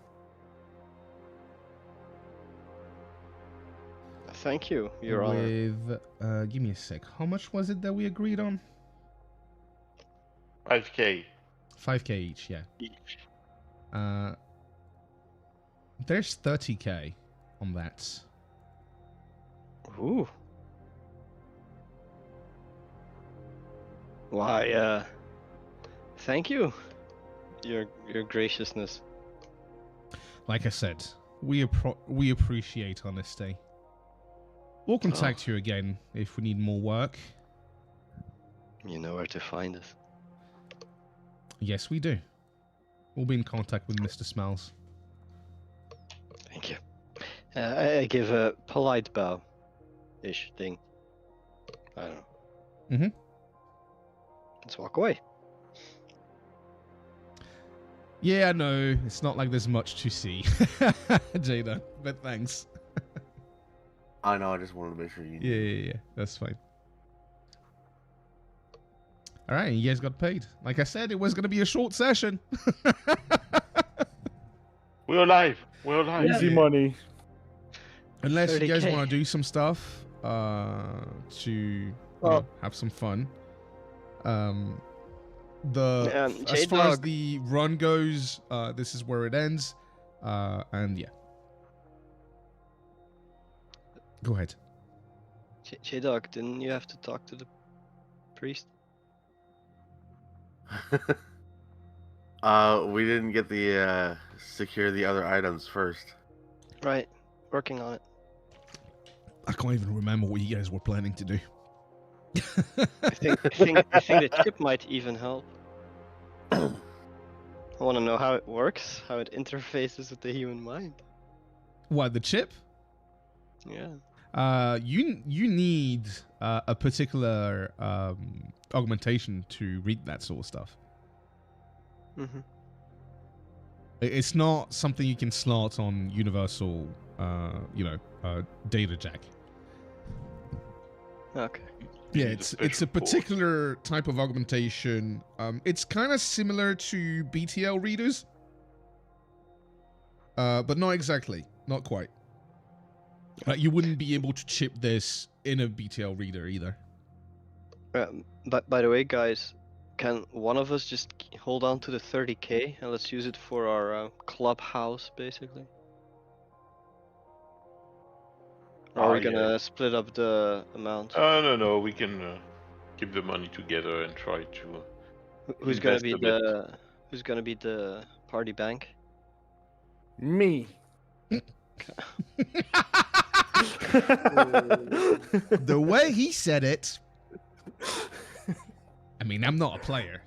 Thank you, Your Honor. With, give me a sec. How much was it that we agreed on? 5K. 5k each, yeah. Each. There's 30k on that. Ooh. Why, thank you. Your graciousness. Like I said, we appreciate honesty. We'll contact you again if we need more work. You know where to find us. Yes, we do. We'll be in contact with Mr. Smells. Thank you. I give a polite bow-ish thing. I don't know. Mhm. Let's walk away. Yeah, I know. It's not like there's much to see, Jada, but thanks. I know. I just wanted to make sure you. Yeah. That's fine. All right, you guys got paid. Like I said, it was going to be a short session. We're alive. We're alive. Easy money. Unless you guys 30K. want to do some stuff to have some fun. As far as J-Dog. the run goes, this is where it ends. And yeah. Go ahead. J-Dog, didn't you have to talk to the priest? We didn't get the secure the other items first. Right. Working on it. I can't even remember what you guys were planning to do. I think the chip might even help. I want to know how it works, how it interfaces with the human mind. What, the chip? Yeah. You need a particular augmentation to read that sort of stuff. Mm-hmm. It's not something you can slot on universal, data jack. Okay. Yeah, need a it's a special port. particular type of augmentation. It's kind of similar to BTL readers, but not exactly, not quite. You wouldn't be able to chip this in a BTL reader either. But by the way, guys, can one of us just hold on to the 30K and let's use it for our clubhouse, basically? Or are we gonna split up the amount? No. We can keep the money together and try to. Who's gonna invest be a bit. who's gonna be the party bank? Me. The way he said it, I mean, I'm not a player.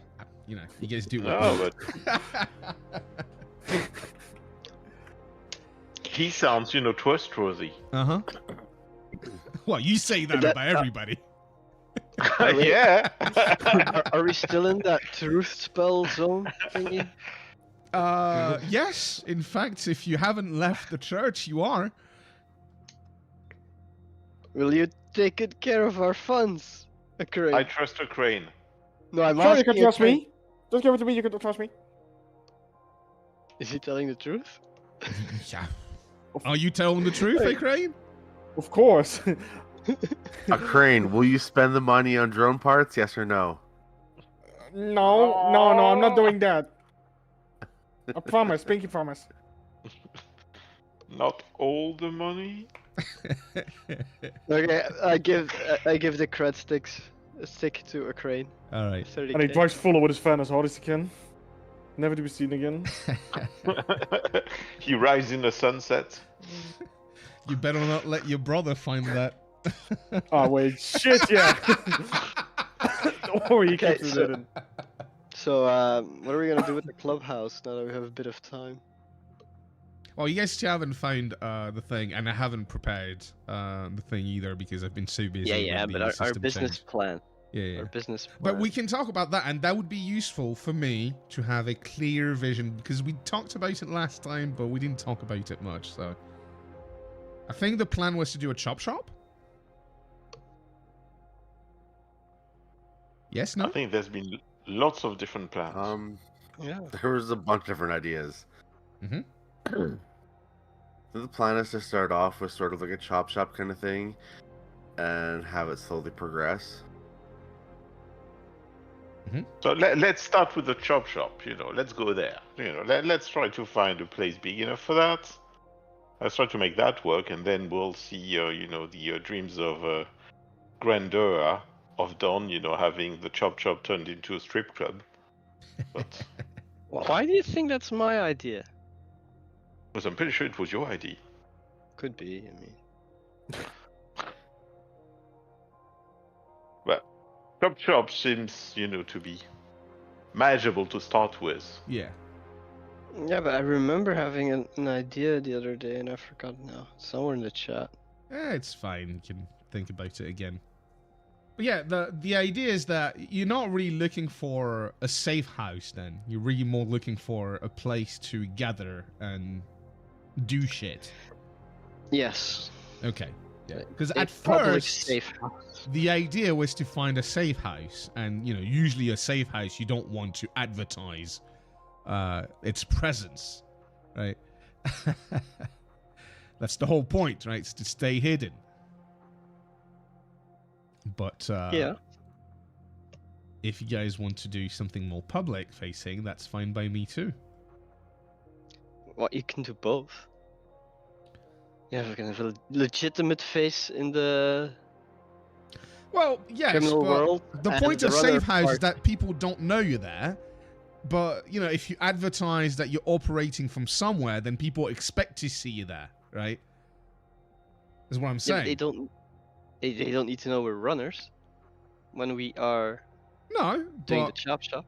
You guys do what No, but he sounds, trustworthy. Uh-huh. Well, you say that That- about everybody. Yeah. Are we still in that truth spell zone thingy? Yes. In fact, if you haven't left the church, you are. Will you take good care of our funds, Akari? I trust a crane. No, I'm Sure, you asking can trust Akari. me. Just give it to me. You can trust me. Is he telling the truth? Yeah. Are you telling the truth, Hey. Crane? Of course. A crane. Will you spend the money on drone parts? Yes or no? No, I'm not doing that. I promise, pinky promise. Not all the money. Okay, I give the cred stick to a crane. All right. 30K. And he drives full with his fan as hard as he can. Never to be seen again. He rides in the sunset. You better not let your brother find that. Oh wait, shit, yeah. Don't worry, you Okay, keeps so- it in. So, what are we gonna do with the clubhouse now that we have a bit of time? Well, you guys still haven't found the thing, and I haven't prepared the thing either because I've been so busy. Yeah, with but the our system business change. plan. Yeah. Our business plan. But we can talk about that, and that would be useful for me to have a clear vision because we talked about it last time, but we didn't talk about it much. So I think the plan was to do a chop shop. Yes, I no. think there's been lots of different plans. Yeah. There was a bunch of different ideas. Mhm. So the plan is to start off with sort of like a chop shop kind of thing, and have it slowly progress. So let's start with the chop shop. Let's go there. Let's try to find a place big enough for that. Let's try to make that work, and then we'll see. The dreams of grandeur of Dawn. Having the chop shop turned into a strip club. But Why do you think that's my idea? because I'm pretty sure it was your idea. Could be. I mean, But chop shop seems, to be manageable to start with. Yeah. yeah, but I remember having an idea the other day, and I forgot now. Somewhere in the chat. It's fine. You can think about it again. But yeah, the idea is that you're not really looking for a safe house then. You're really more looking for a place to gather and do shit. Yes. Okay. Yeah. Because A at public first, safe house. the idea was to find a safe house. And, usually a safe house, you don't want to advertise its presence, right? That's the whole point, right? It's to stay hidden. But Yeah. if you guys want to do something more public facing, that's fine by me too. Well, you can do both. You have kind of a legitimate face in the Well, yes, criminal but world. the and point the of runner safe house is part. that people don't know you're there. But, if you advertise that you're operating from somewhere, then people expect to see you there, right? Is what I'm Yeah, saying. but they don't. They don't need to know we're runners when we are No, doing the but, chop shop.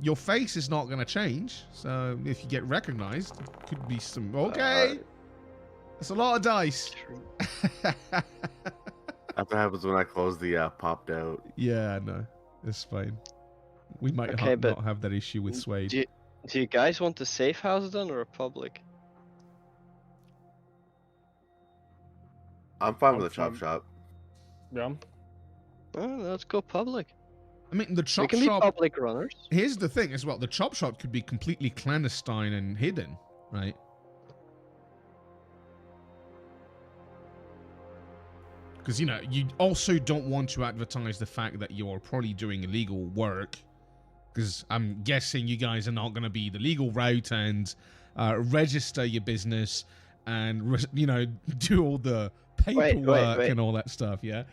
your face is not going to change. So if you get recognized, it could be some... Okay, that's a lot of dice. True. That's what happens when I close the popped out. Yeah, no, it's fine. We might Okay, but not have that issue with Suede. Do you guys want a safe house then or a public? I'm fine I'm with the chop fine. shop. Yeah. Well, let's go public. I mean, the We chop can be shop... public runners. Here's the thing as well. The chop shop could be completely clandestine and hidden, right? Because, you also don't want to advertise the fact that you're probably doing illegal work. Because I'm guessing you guys are not going to be the legal route and register your business and, do all the paperwork wait. and all that stuff, yeah?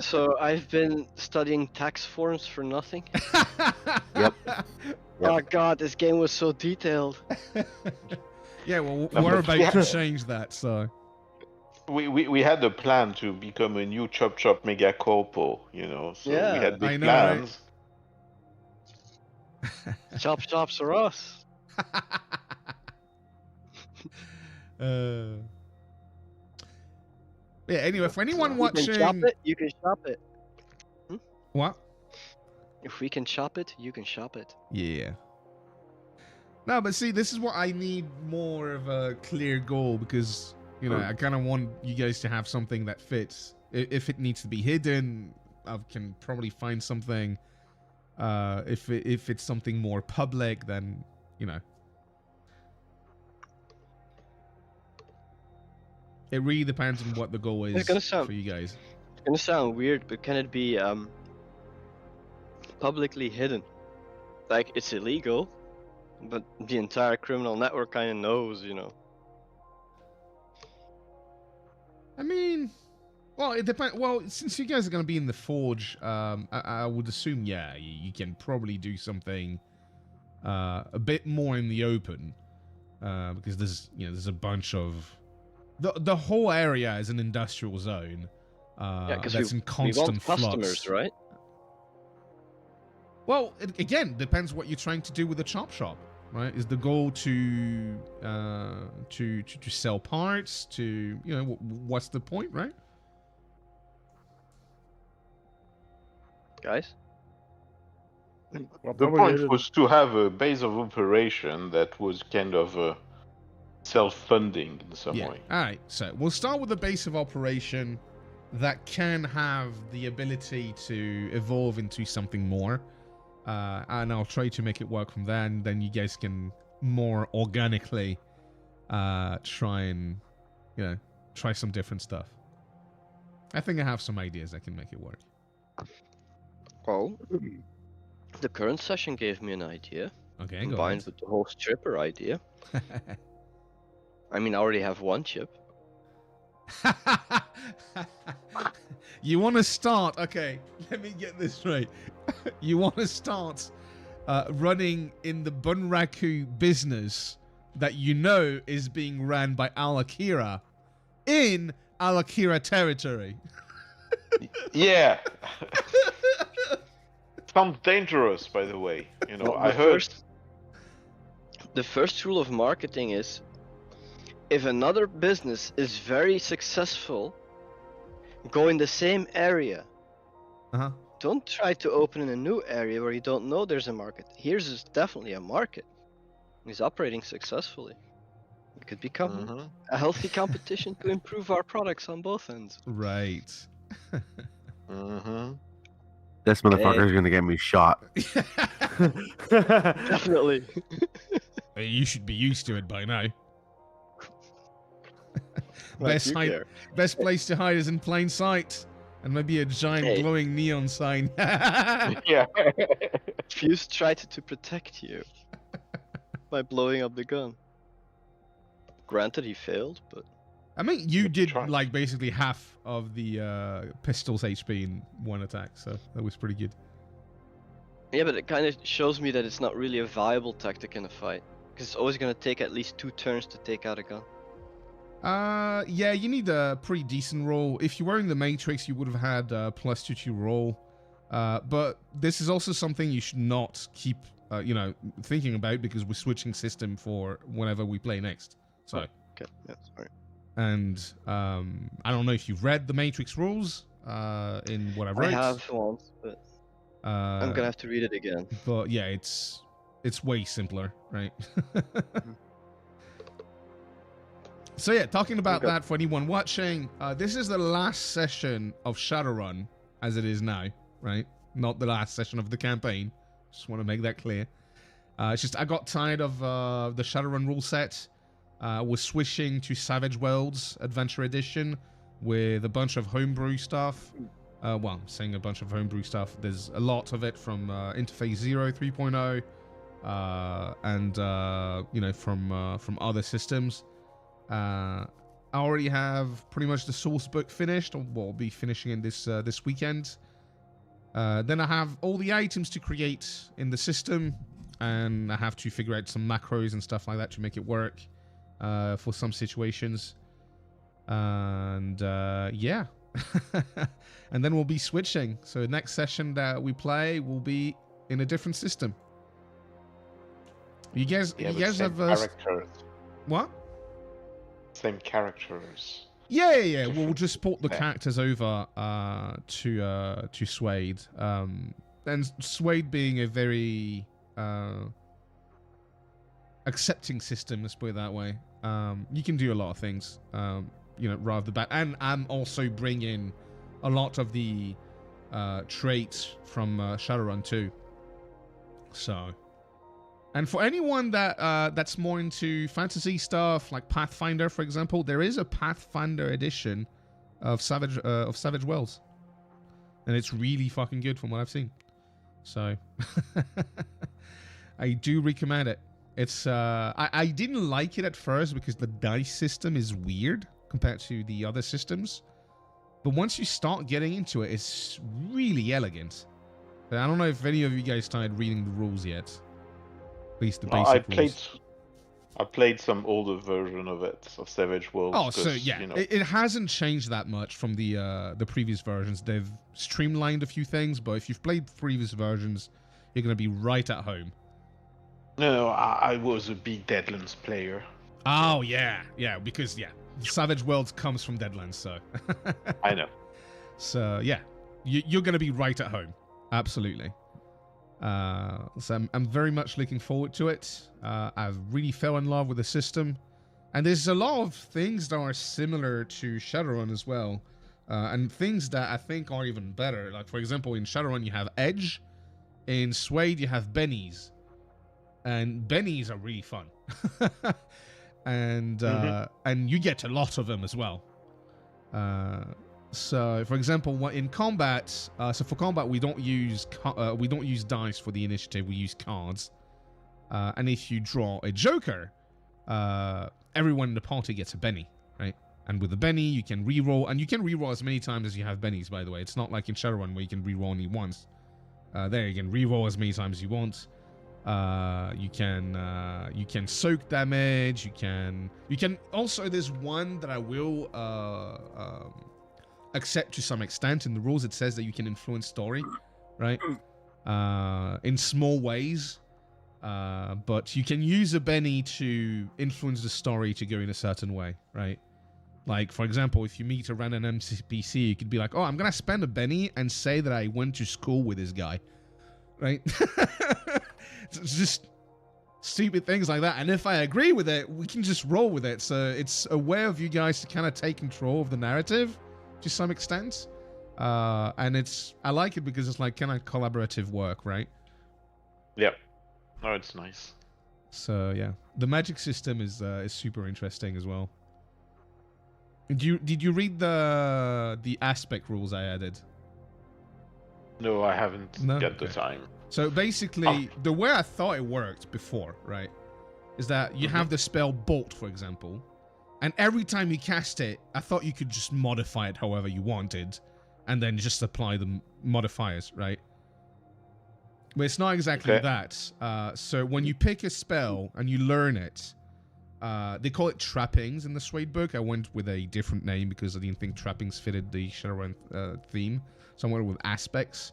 So I've been studying tax forms for nothing. Yep. Oh god, this game was so detailed. Yeah, well, No, we're but about yeah. to change that, so... We had a plan to become a new chop shop mega corpo, so Yeah. we had I big know, right? plans. Chop shops are us. Yeah, anyway, for anyone You can chop watching... it, you can shop it. What? If we can chop it, you can shop it. Yeah. No, but see, this is what I need more of a clear goal because, I kind of want you guys to have something that fits. If it needs to be hidden, I can probably find something. If it's something more public, then, It really depends on what the goal is for you guys. It's gonna sound weird, but can it be publicly hidden? Like it's illegal, but the entire criminal network kind of knows, I mean, well, it depends. Well, since you guys are going to be in the forge, I would assume, yeah, you can probably do something a bit more in the open because there's a bunch of the whole area is an industrial zone that's in we constant want customers, flux. right? Well, again, depends what you're trying to do with the chop shop, right? Is the goal to sell parts? To what's the point, right? Guys, Well, The probably point hidden. was to have a base of operation that was kind of self-funding in some way. All right. So we'll start with the base of operation that can have the ability to evolve into something more, and I'll try to make it work from there. And then you guys can more organically try and try some different stuff. I think I have some ideas that can make it work. Oh, the current session gave me an idea, Okay, go combined ahead. with the whole stripper idea. I mean, I already have one chip. You want to start? Okay, let me get this right. You want to start running in the Bunraku business that you know is being ran by Al-Akira in Al-Akira territory. Yeah. Sounds dangerous, by the way. You know, Well, I heard. the first rule of marketing is, if another business is very successful, go in the same area. Uh-huh. Don't try to open in a new area where you don't know there's a market. Here's is definitely a market. He's operating successfully. It could become Mhm. a healthy competition to improve our products on both ends. Right. Mhm. This motherfucker's gonna get me shot. Definitely. You should be used to it by now. Like best you hide, care. best place to hide is in plain sight, and maybe a giant Hey. glowing neon sign. Yeah. Fuse tried to protect you by blowing up the gun. Granted, he failed, but I mean, you did Try. like basically half of the pistol's HP in one attack, so that was pretty good. yeah, but it kind of shows me that it's not really a viable tactic in a fight, because it's always going to take at least 2 turns to take out a gun. Yeah, you need a pretty decent roll. If you were in the Matrix, you would have had +2 to roll. But this is also something you should not keep, thinking about because we're switching system for whenever we play next. So, Okay, yeah, sorry. and I don't know if you've read the Matrix rules in what I wrote. I have once, but I'm gonna have to read it again. But yeah, it's way simpler, right? So yeah, talking about Okay. that for anyone watching, this is the last session of Shadowrun as it is now, right? Not the last session of the campaign. Just want to make that clear. It's just I got tired of the Shadowrun rule set. We're switching to Savage Worlds Adventure Edition with a bunch of homebrew stuff. Well, I'm saying a bunch of homebrew stuff. There's a lot of it from Interface 0 3.0 and from other systems. I already have pretty much the source book finished, or will be finishing in this weekend. Then I have all the items to create in the system, and I have to figure out some macros and stuff like that to make it work for some situations. And yeah, and then we'll be switching. So the next session that we play will be in a different system. You guys, Yeah, you but guys same have characters. what? Same characters. Yeah. We'll just port the Yeah. characters over to Suede. And Suede being a very accepting system, let's put it that way. You can do a lot of things, right off the bat. And I'm also bringing a lot of the traits from Shadowrun 2. So, and for anyone that that's more into fantasy stuff, like Pathfinder, for example, there is a Pathfinder edition of Savage Worlds, and it's really fucking good from what I've seen. So, I do recommend it. It's I didn't like it at first because the dice system is weird compared to the other systems, but once you start getting into it, it's really elegant. I don't know if any of you guys started reading the rules yet. At least the basic rules. I played some older version of it, of Savage Worlds. Oh, so yeah, it hasn't changed that much from the previous versions. They've streamlined a few things, but if you've played previous versions, you're gonna be right at home. No, I was a big Deadlands player. Oh yeah, because Savage Worlds comes from Deadlands, so. I know. So yeah, you're gonna be right at home, absolutely. So I'm very much looking forward to it. I've really fell in love with the system, and there's a lot of things that are similar to Shadowrun as well, and things that I think are even better. Like for example, in Shadowrun you have Edge, in Suede you have Bennies, and Bennies are really fun, and you get a lot of them as well. So, for example, in combat, for combat we don't use dice for the initiative. We use cards. And if you draw a Joker, everyone in the party gets a Benny, right? And with the Benny, you can reroll, and you can reroll as many times as you have Bennies. By the way, it's not like in Shadowrun where you can reroll only once. There you can reroll as many times as you want. You can soak damage. You can also. There's one that I will accept to some extent. In the rules, it says that you can influence story, right? In small ways. But you can use a Benny to influence the story to go in a certain way, right? Like, for example, if you meet a random NPC, you could be like, oh, I'm going to spend a Benny and say that I went to school with this guy, right? It's just stupid things like that. And if I agree with it, we can just roll with it. So it's a way of you guys to kind of take control of the narrative to some extent. And I like it because it's like kind of collaborative work, right? Yep. Oh, it's nice. So yeah, the magic system is super interesting as well. Did you read the aspect rules I added? No, I haven't got the Okay. time. So basically, the way I thought it worked before, right, is that you have the spell Bolt, for example, and every time you cast it, I thought you could just modify it however you wanted, and then just apply the modifiers, right? But it's not exactly that. So when you pick a spell and you learn it, they call it trappings in the Suede book. I went with a different name because I didn't think trappings fitted the Shadowrun theme. So I went with aspects.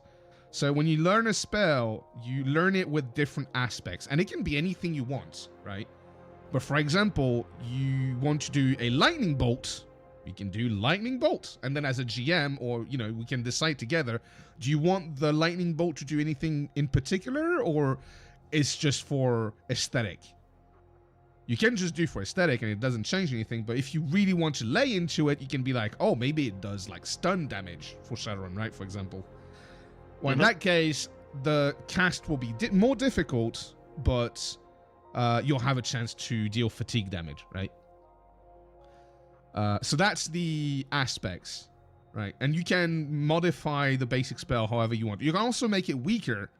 So when you learn a spell, you learn it with different aspects. And it can be anything you want, right? But for example, you want to do a lightning bolt, you can do lightning bolt. And then as a GM, or, you know, we can decide together, do you want the lightning bolt to do anything in particular, or it's just for aesthetic? You can just do for aesthetic and it doesn't change anything, but if you really want to lay into it, you can be like, oh, maybe it does like stun damage for Shadowrun, right, for example. Well, in that case, the cast will be more difficult, but you'll have a chance to deal fatigue damage, right? So that's the aspects, right? And you can modify the basic spell however you want. You can also make it weaker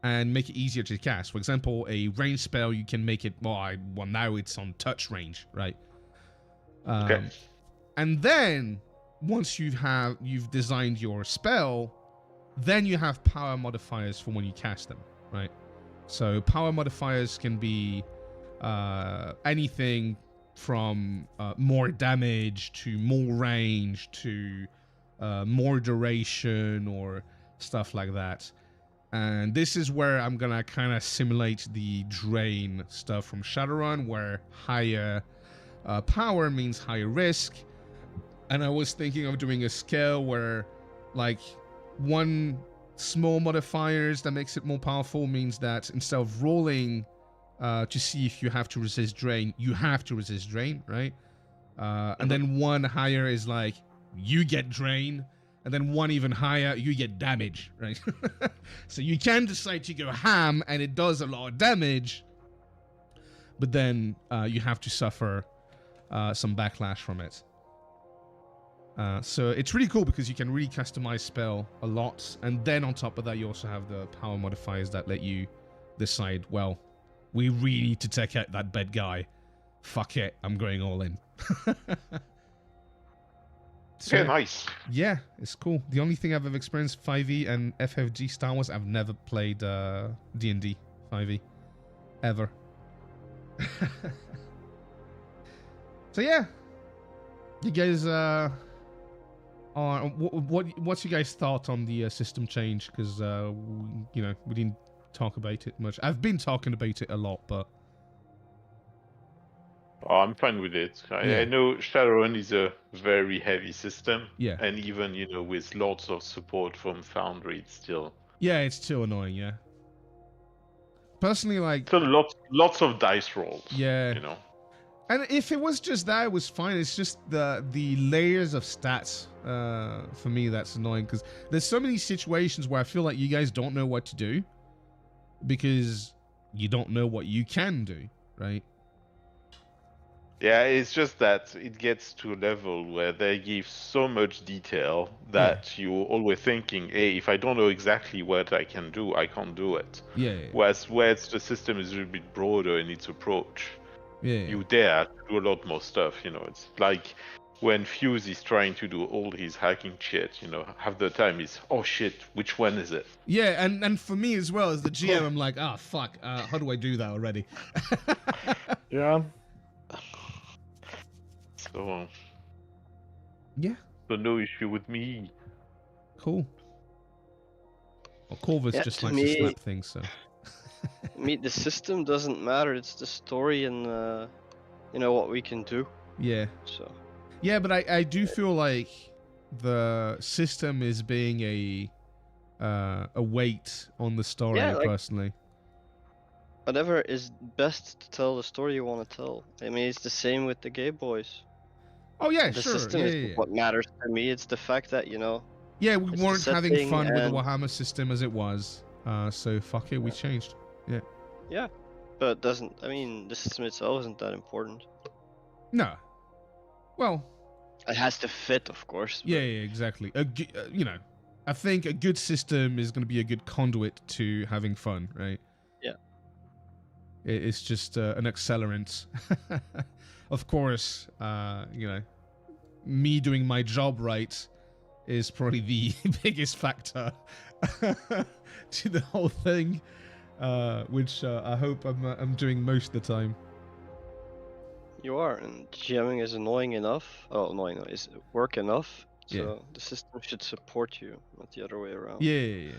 and make it easier to cast. For example, a range spell, you can make it, well, now it's on touch range, right? Okay. And then, once you've designed your spell, then you have power modifiers for when you cast them, right? So power modifiers can be anything from more damage to more range to more duration or stuff like that. And this is where I'm gonna kind of simulate the drain stuff from Shadowrun, where higher power means higher risk. And I was thinking of doing a scale where, like, one small modifiers that makes it more powerful means that instead of rolling to see if you have to resist drain, you have to resist drain, right? And then one higher is like, you get drain. And then one even higher, you get damage, right? So you can decide to go ham, and it does a lot of damage, but then you have to suffer some backlash from it. So it's really cool because you can really customize spell a lot, and then on top of that, you also have the power modifiers that let you decide, well, we really need to take out that bad guy. Fuck it, I'm going all in. So, Yeah, nice. Yeah, it's cool. The only thing I've ever experienced 5e and FFG Star Wars, I've never played D&D 5e. Ever. So yeah. You guys, what's your guys' thought on the system change? Because, you know, we didn't talk about it much. I've been talking about it a lot, but... Oh, I'm fine with it. I know Shadowrun is a very heavy system. Yeah. And even, you know, with lots of support from Foundry, it's still... Yeah, it's too annoying, yeah. Personally, like... Still lots of dice rolls. Yeah. You know? And if it was just that, it was fine. It's just the layers of stats for me that's annoying, because there's so many situations where I feel like you guys don't know what to do because you don't know what you can do, right? Yeah, it's just that it gets to a level where they give so much detail that you're always thinking, hey, if I don't know exactly what I can do, I can't do it. Yeah. Whereas the system is a little bit broader in its approach. Yeah. You dare to do a lot more stuff, you know. It's like when Fuse is trying to do all his hacking shit, you know, half the time is, oh shit, which one is it? Yeah, and for me as well as the GM, I'm like, ah, fuck, how do I do that already? Yeah. So, Yeah, so no issue with me. cool. Well, Corvus Yeah, just to likes to me- slap things, so. The system doesn't matter. It's the story and what we can do. Yeah. So Yeah, but I do feel like the system is being a weight on the story, Yeah, like- personally. whatever is best to tell the story you want to tell. I mean, it's the same with the Gay Boys. Oh, yeah, The sure. system Yeah, is yeah. what matters to me. It's the fact that Yeah, we it's the weren't having setting fun with the and- Warhammer system as it was. So fuck it, we changed. but it doesn't. I mean, the system itself isn't that important. No. Well, It has to fit, of course. yeah, exactly. I think a good system is going to be a good conduit to having fun, right? Yeah. It's just an accelerant. Of course, me doing my job right is probably the biggest factor to the whole thing, which I hope I'm doing most of the time. You are, and GMing is annoying enough. Oh, annoying is work enough. So Yeah. the system should support you, not the other way around. Yeah.